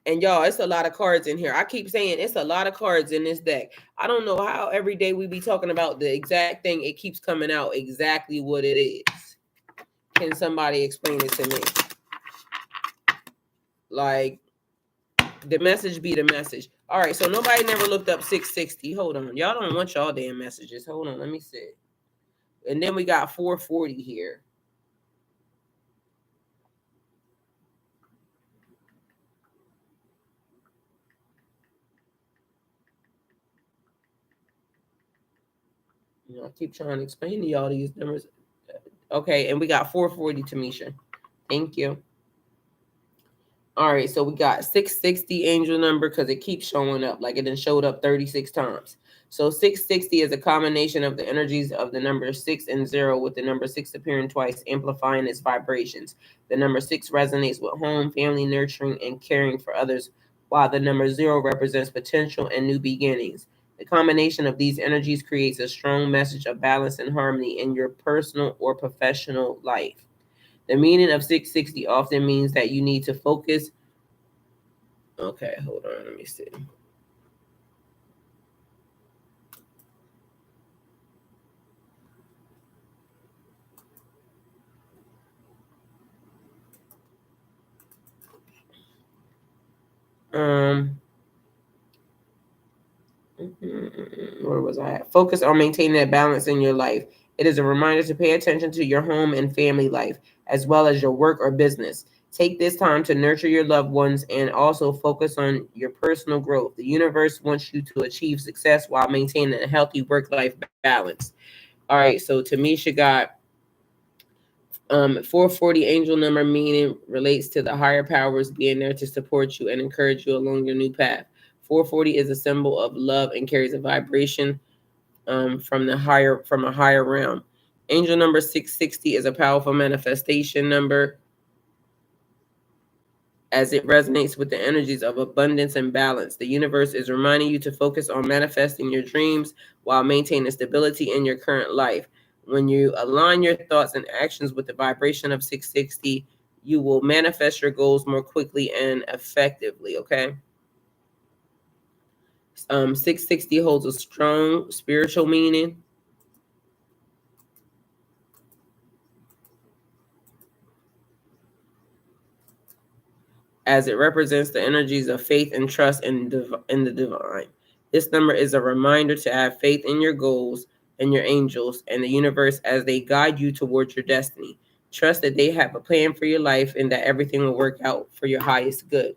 And y'all, it's a lot of cards in here. I keep saying it's a lot of cards in this deck. I don't know how every day we be talking about the exact thing, it keeps coming out exactly what it is. Can somebody explain it to me? Like, the message be the message. All right, so nobody never looked up 660. Hold on. Y'all don't want y'all damn messages. Hold on, let me see. And then we got 440 here. I keep trying to explain to y'all these numbers. Okay, and we got 440, Tamisha. Thank you. All right, so we got 660 angel number, because it keeps showing up. Like it done showed up 36 times. So 660 is a combination of the energies of the number 6 and 0, with the number 6 appearing twice, amplifying its vibrations. The number 6 resonates with home, family, nurturing, and caring for others, while the number 0 represents potential and new beginnings. The combination of these energies creates a strong message of balance and harmony in your personal or professional life. The meaning of 660 often means that you need to focus. Okay, hold on, let me see. Where was I at? Focus on maintaining that balance in your life. It is a reminder to pay attention to your home and family life, as well as your work or business. Take this time to nurture your loved ones and also focus on your personal growth. The universe wants you to achieve success while maintaining a healthy work-life balance. All right, so Tamisha got 440 angel number, meaning relates to the higher powers being there to support you and encourage you along your new path. 440 is a symbol of love and carries a vibration from a higher realm. Angel number 660 is a powerful manifestation number, as it resonates with the energies of abundance and balance. The universe is reminding you to focus on manifesting your dreams while maintaining stability in your current life. When you align your thoughts and actions with the vibration of 660, you will manifest your goals more quickly and effectively, okay? 660 holds a strong spiritual meaning, as it represents the energies of faith and trust in the divine. This number is a reminder to have faith in your goals and your angels and the universe as they guide you towards your destiny. Trust that they have a plan for your life and that everything will work out for your highest good.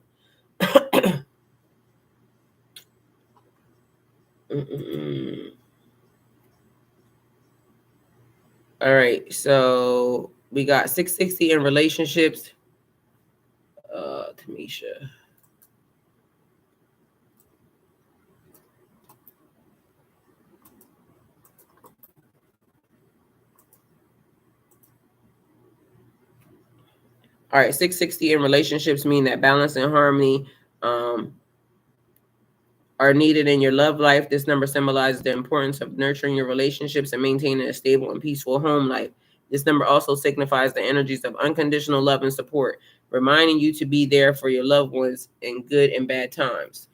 All right, so we got 660 in relationships. Tamisha. All right, 660 in relationships mean that balance and harmony are needed in your love life. This number symbolizes the importance of nurturing your relationships and maintaining a stable and peaceful home life. This number also signifies the energies of unconditional love and support, reminding you to be there for your loved ones in good and bad times.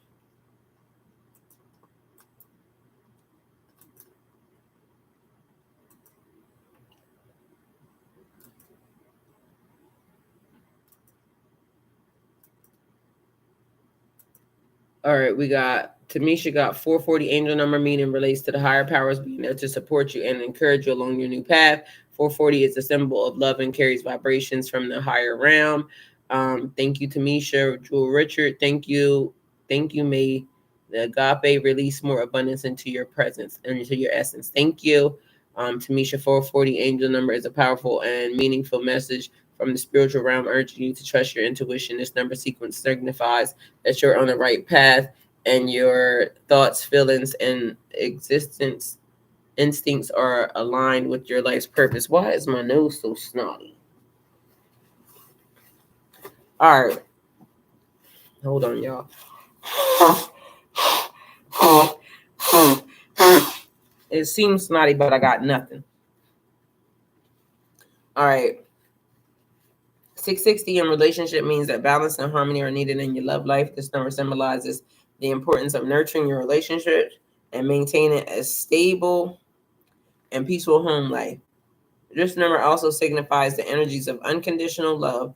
All right, we got Tamisha got 440 angel number, meaning relates to the higher powers being there to support you and encourage you along your new path. 440 is a symbol of love and carries vibrations from the higher realm. Thank you, Tamisha. Jewel Richard, thank you. Thank you, May. The agape release more abundance into your presence and into your essence. Thank you. Tamisha, 440 angel number is a powerful and meaningful message from the spiritual realm, urging you to trust your intuition. This number sequence signifies that you're on the right path and your thoughts, feelings, and existence instincts are aligned with your life's purpose. Why is my nose so snotty? All right. Hold on, y'all. It seems snotty, but I got nothing. All right. 660 in relationship means that balance and harmony are needed in your love life. This number symbolizes the importance of nurturing your relationship and maintaining a stable and peaceful home life. This number also signifies the energies of unconditional love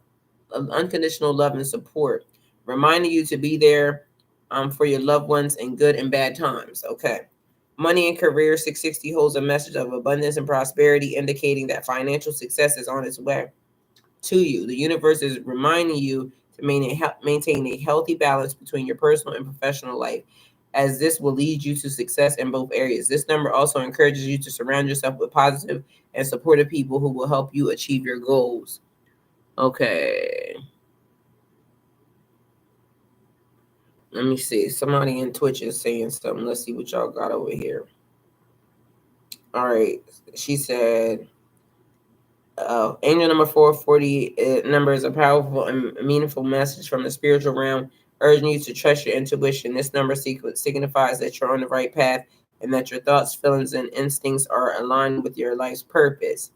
and support, reminding you to be there for your loved ones in good and bad times. Okay. Money and career, 660 holds a message of abundance and prosperity, indicating that financial success is on its way to you. The universe is reminding you to maintain a healthy balance between your personal and professional life, as this will lead you to success in both areas. This number also encourages you to surround yourself with positive and supportive people who will help you achieve your goals. Okay. Let me see. Somebody in Twitch is saying something. Let's see what y'all got over here. All right. She said, angel number 440 number is a powerful and meaningful message from the spiritual realm, urging you to trust your intuition. This number sequence signifies that you're on the right path and that your thoughts, feelings, and instincts are aligned with your life's purpose.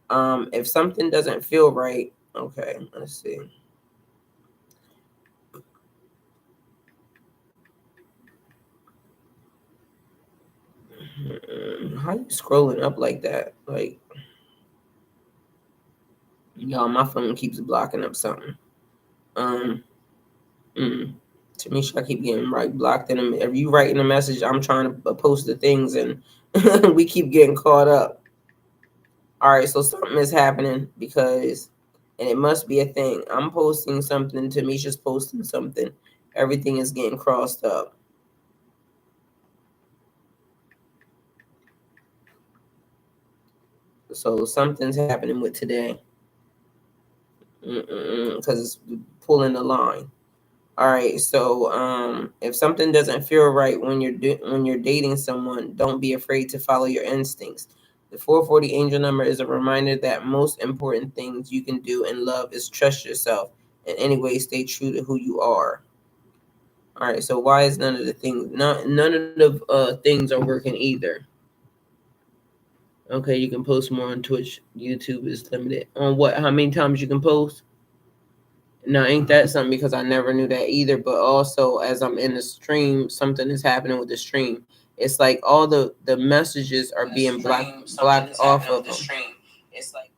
If something doesn't feel right, okay, let's see. How you scrolling up like that? Like, y'all, my phone keeps blocking up something. Tamisha, I keep getting blocked in them. If you writing a message, I'm trying to post the things, and we keep getting caught up. All right, so something is happening because, and it must be a thing. I'm posting something. Tamisha's posting something. Everything is getting crossed up. So something's happening with today. Because it's pulling the line. All right, so if something doesn't feel right when you're dating someone, don't be afraid to follow your instincts. The 440 angel number is a reminder that most important things you can do in love is trust yourself and anyway stay true to who you are. All right, so why is none of the things are working either? Okay, you can post more on Twitch. YouTube is limited on what? How many times you can post? Now, ain't that something? Because I never knew that either. But also, as I'm in the stream, something is happening with the stream. It's like all the messages are being blocked off of them. It's like,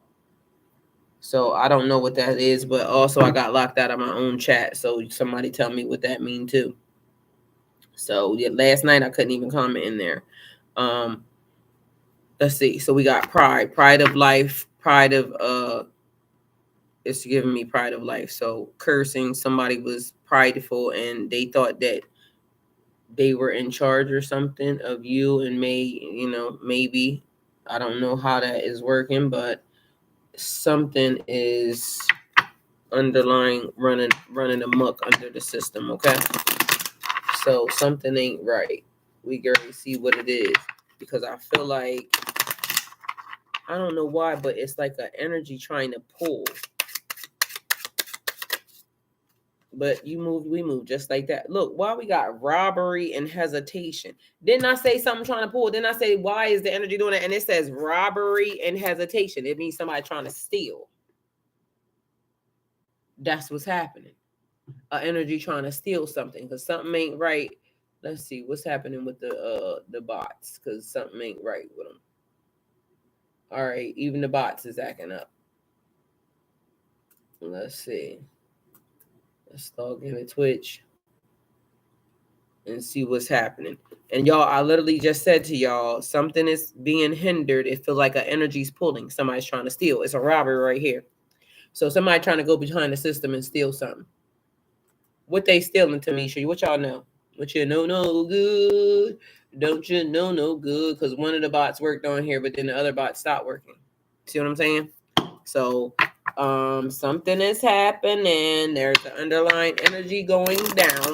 so I don't know what that is. But also, I got locked out of my own chat. So somebody tell me what that mean too. So yeah, last night I couldn't even comment in there. Let's see. So we got pride of life, pride of it's giving me pride of life. So cursing, somebody was prideful and they thought that they were in charge or something of you and maybe I don't know how that is working, but something is underlying running amok under the system, okay? So something ain't right. We gotta see what it is because I feel like I don't know why, but it's like an energy trying to pull. But you move, we move just like that. Look, why we got robbery and hesitation? Didn't I say something trying to pull? Didn't I say why is the energy doing that? And it says robbery and hesitation. It means somebody trying to steal. That's what's happening. Energy trying to steal something because something ain't right. Let's see what's happening with the bots because something ain't right with them. All right, even the bots is acting up. Let's see. Let's log into Twitch and see what's happening. And y'all, I literally just said to y'all, something is being hindered. It feels like an energy's pulling. Somebody's trying to steal. It's a robbery right here. So somebody trying to go behind the system and steal something. What they stealing, Tamisha? What y'all know? What you know no good? Don't you know no good? Because one of the bots worked on here, but then the other bot stopped working. See what I'm saying? So something is happening. There's an underlying energy going down.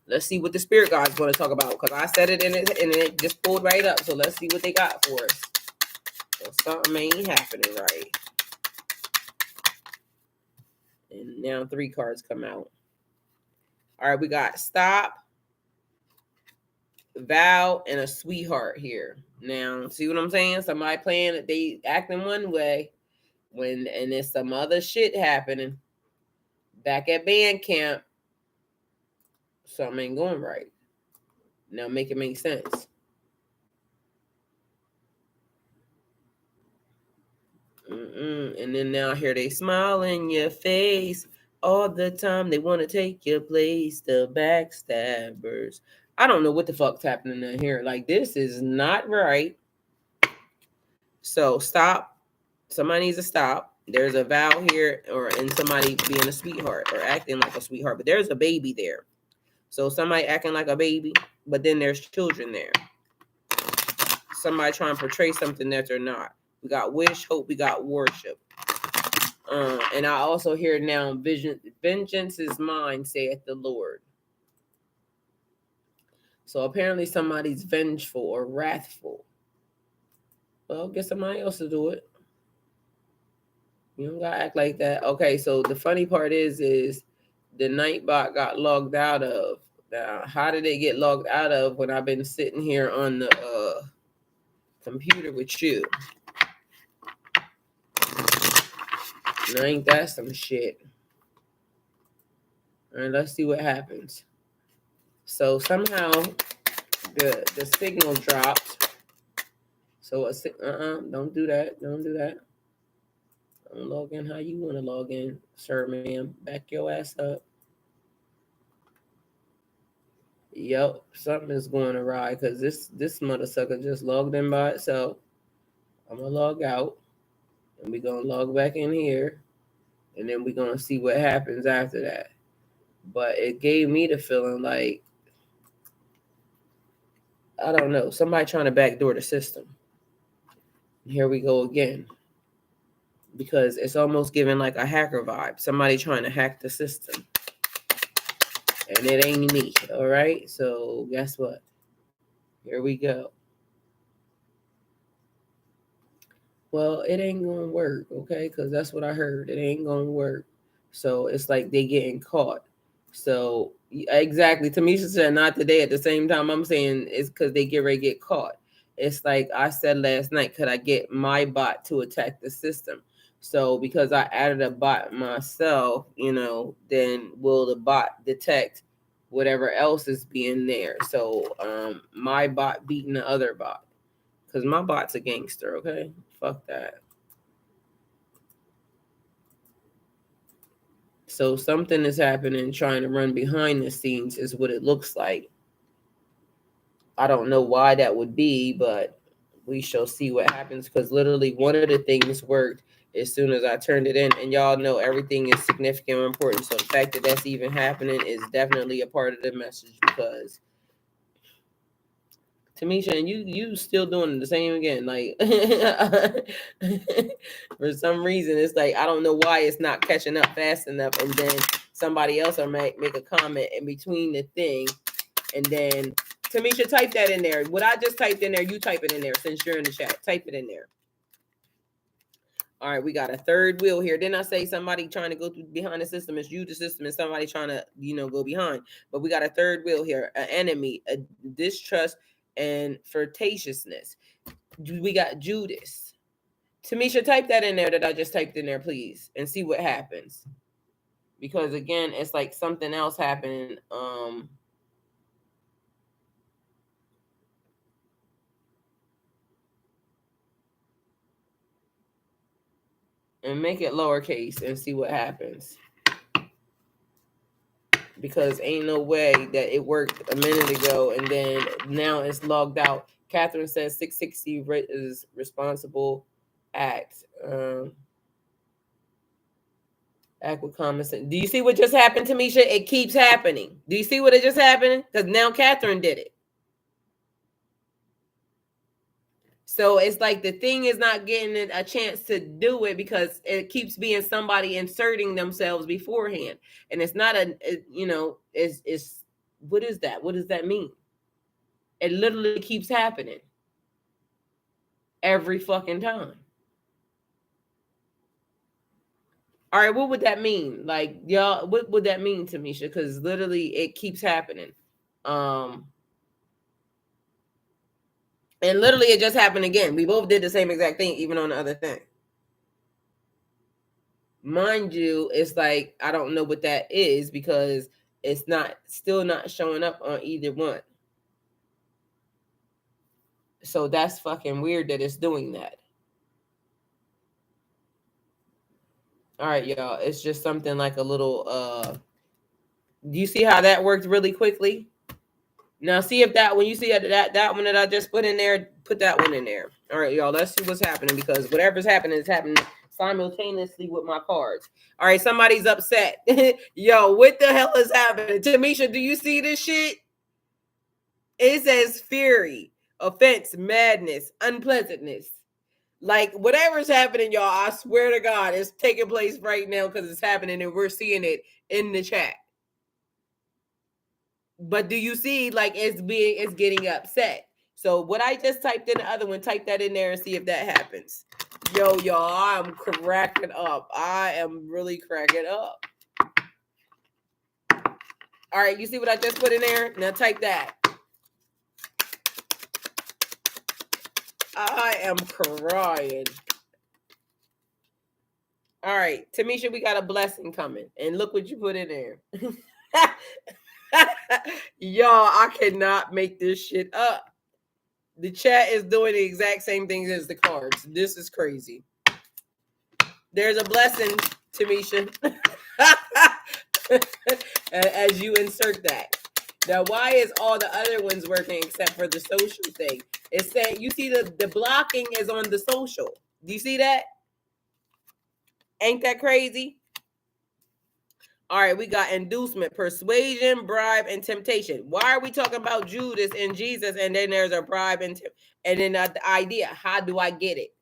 Let's see what the spirit guides want to talk about because I said it and it just pulled right up. So let's see what they got for us. So something ain't happening right. And now 3 cards come out. All right, we got stop, vow, and a sweetheart here. Now, see what I'm saying? Somebody playing that they acting one way and there's some other shit happening. Back at band camp, something ain't going right. Now make it make sense. And then now here they smile in your face all the time. They want to take your place. The backstabbers. I don't know what the fuck's happening in here. Like this is not right. So stop. Somebody needs to stop. There's a vow here, and somebody being a sweetheart or acting like a sweetheart. But there's a baby there. So somebody acting like a baby, but then there's children there. Somebody trying to portray something that they're not. We got wish, hope, we got worship. And I also hear now, vengeance is mine, saith the Lord. So apparently somebody's vengeful or wrathful. Well, get somebody else to do it. You don't gotta act like that. Okay, so the funny part is the Nightbot got logged out of. Now, how did it get logged out of when I've been sitting here on the computer with you? Now, ain't that some shit? All right, let's see what happens. So somehow the signal dropped. So don't do that. Don't do that. Don't log in how you want to log in, sir, ma'am. Back your ass up. Yep, something is going awry because this mother sucker just logged in by itself. I'm gonna log out, and we're gonna log back in here, and then we're gonna see what happens after that. But it gave me the feeling like I don't know, somebody trying to backdoor the system. Here we go again. Because it's almost giving like a hacker vibe. Somebody trying to hack the system. And it ain't me. All right. So guess what? Here we go. Well, it ain't gonna work, okay? Because that's what I heard. It ain't gonna work. So it's like they getting caught. So exactly, Tamisha said not today. At the same time, I'm saying it's because they get ready to get caught. It's like I said last night, could I get my bot to attack the system? So because I added a bot myself, then will the bot detect whatever else is being there? So my bot beating the other bot. Because my bot's a gangster, okay? Fuck that. So something is happening, trying to run behind the scenes is what it looks like. I don't know why that would be, but we shall see what happens, because literally one of the things worked as soon as I turned it in. And y'all know everything is significant and important. So the fact that that's even happening is definitely a part of the message, because Tamisha, and you still doing the same again. Like for some reason, it's like I don't know why it's not catching up fast enough, and then somebody else will make a comment in between the thing, and then Tamisha, type that in there. What I just typed in there, you type it in there since you're in the chat. Type it in there. All right, we got a third wheel here. Didn't I say somebody trying to go through behind the system? It's you, the system, and somebody trying to, go behind. But we got a third wheel here, an enemy, a distrust, and flirtatiousness. We got Judas. Tamisha, type that in there that I just typed in there, please, and see what happens. Because again, it's like something else happening. And make it lowercase and see what happens. Because ain't no way that it worked a minute ago and then now it's logged out. Catherine says 660 is responsible act. Act with common sense. Do you see what just happened, Tamisha? It keeps happening. Do you see what it just happened? Because now Catherine did it. So it's like the thing is not getting a chance to do it because it keeps being somebody inserting themselves beforehand. And it's not it's what is that? What does that mean? It literally keeps happening every fucking time. All right, what would that mean? Like, y'all, what would that mean, Tamisha? Because literally it keeps happening. And literally it just happened again. We both did the same exact thing, even on the other thing. Mind you, it's like I don't know what that is because it's still not showing up on either one. So that's fucking weird that it's doing that. All right, y'all. It's just something like a little do you see how that worked really quickly? Now see if that when you see that one that I just put in there, put that one in there. All right, y'all. Let's see what's happening because whatever's happening is happening simultaneously with my cards. All right, somebody's upset. Yo, what the hell is happening? Tamisha, do you see this shit? It says fury, offense, madness, unpleasantness. Like whatever's happening, y'all, I swear to God, it's taking place right now because it's happening and we're seeing it in the chat. But do you see like it's getting upset? So what I just typed in the other one, type that in there and see if that happens. Yo, y'all, I'm cracking up. I am really cracking up. All right, you see what I just put in there? Now type that. I am crying. All right, Tamisha, we got a blessing coming. And look what you put in there. Y'all, I cannot make this shit up. The chat is doing the exact same things as the cards. This is crazy. There's a blessing, Tamisha. As you insert that. Now, why is all the other ones working except for the social thing? It's saying, you see the blocking is on the social. Do you see that? Ain't that crazy? All right, we got inducement, persuasion, bribe, and temptation. Why are we talking about Judas and Jesus? And then there's a bribe and then the idea. How do I get it?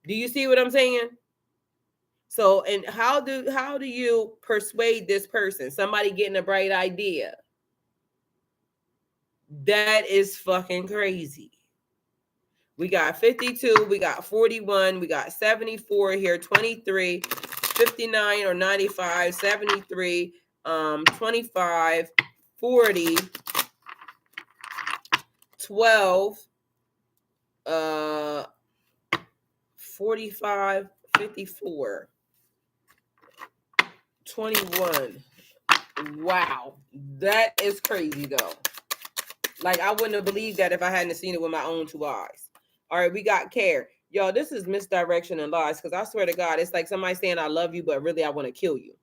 Do you see what I'm saying? So, and how do you persuade this person? Somebody getting a bright idea. That is fucking crazy. We got 52, we got 41, we got 74 here, 23, 59 or 95, 73, 25, 40, 12, 45, 54, 21. Wow, that is crazy though. Like I wouldn't have believed that if I hadn't seen it with my own two eyes. All right, we got care. Y'all, this is misdirection and lies because I swear to God, it's like somebody saying I love you, but really I want to kill you.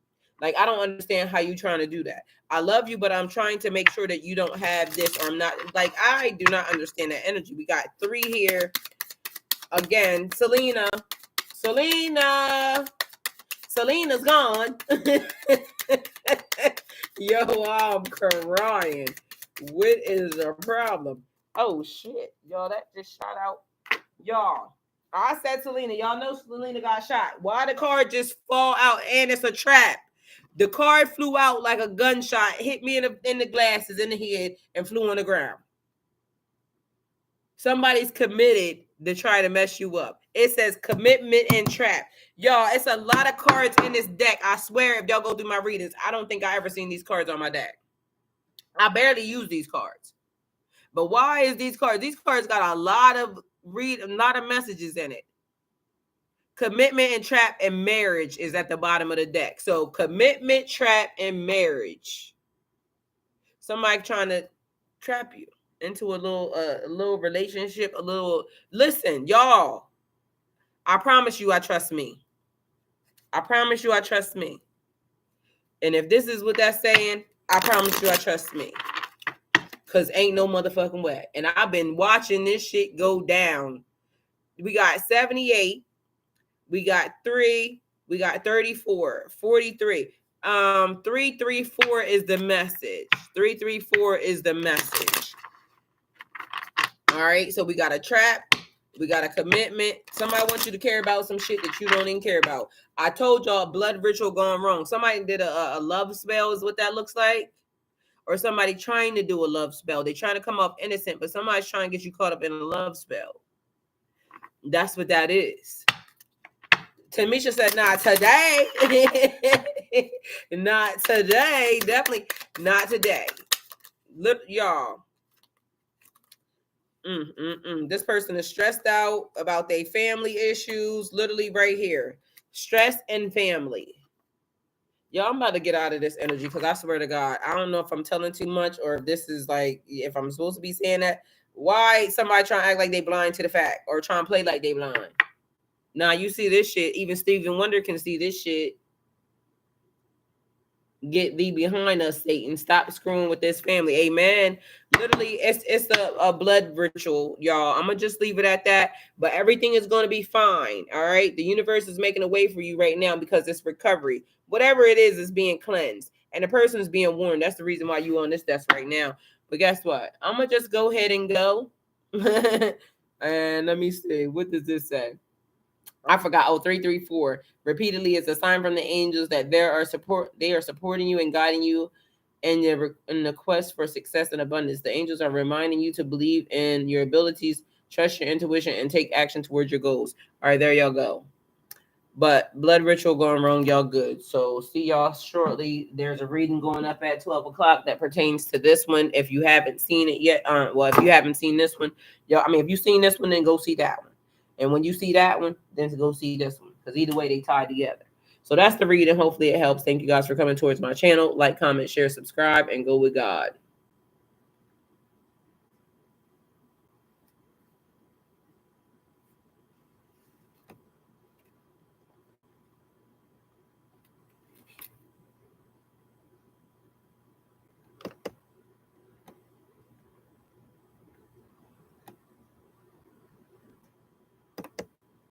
Like, I don't understand how you trying to do that. I love you, but I'm trying to make sure that you don't have this, or I'm not, like, I do not understand that energy. We got 3 here. Again, Selena's gone. Yo, I'm crying. What is the problem? Oh shit, y'all, that just shot out. Y'all, I said Selena. Y'all know Selena got shot. Why the card just fall out? And it's a trap. The card flew out like a gunshot, hit me in the glasses, in the head, and flew on the ground. Somebody's committed to try to mess you up. It says commitment and trap. Y'all, it's a lot of cards in this deck. I swear, if y'all go through my readings, I don't think I ever seen these cards on my deck. I barely use these cards. But why is these cards? These cards got a lot of messages in it. Commitment and trap and marriage is at the bottom of the deck. So commitment, trap, and marriage. Somebody trying to trap you into a little relationship, listen, y'all. I promise you I trust me. I promise you I trust me. And if this is what that's saying, I promise you I trust me. Cause ain't no motherfucking way. And I've been watching this shit go down. We got 78. We got 3. We got 34. 43. 334 is the message. 334 is the message. All right. So we got a trap. We got a commitment. Somebody wants you to care about some shit that you don't even care about. I told y'all blood ritual gone wrong. Somebody did a love spell is what that looks like. Or somebody trying to do a love spell. They're trying to come off innocent, but somebody's trying to get you caught up in a love spell. That's what that is. Tamisha said, not today. Not today. Definitely not today. Look, y'all. This person is stressed out about their family issues. Literally right here. Stress and family. Y'all, I'm about to get out of this energy because I swear to God, I don't know if I'm telling too much or if this is like, if I'm supposed to be saying that. Why somebody trying to act like they blind to the fact or trying to play like they blind? Now you see this shit. Even Stephen Wonder can see this shit. Get thee behind us, Satan. Stop screwing with this family. Amen. Literally, it's a blood ritual, y'all. I'm gonna just leave it at that. But everything is gonna be fine. All right. The universe is making a way for you right now because it's recovery. Whatever it is being cleansed. And the person is being warned. That's the reason why you on this desk right now. But guess what? I'm gonna just go ahead and go. And let me see. What does this say? I forgot. 334 repeatedly is a sign from the angels that they are supporting you and guiding you in the quest for success and abundance. The angels are reminding you to believe in your abilities, trust your intuition, and take action towards your goals. All right, there y'all go. But blood ritual going wrong, y'all good. So see y'all shortly. There's a reading going up at 12 o'clock that pertains to this one. If you haven't seen it yet, if you haven't seen this one, if you've seen this one, then go see that one. And when you see that one, then to go see this one. Because either way, they tie together. So that's the reading. Hopefully it helps. Thank you guys for coming towards my channel. Like, comment, share, subscribe, and go with God.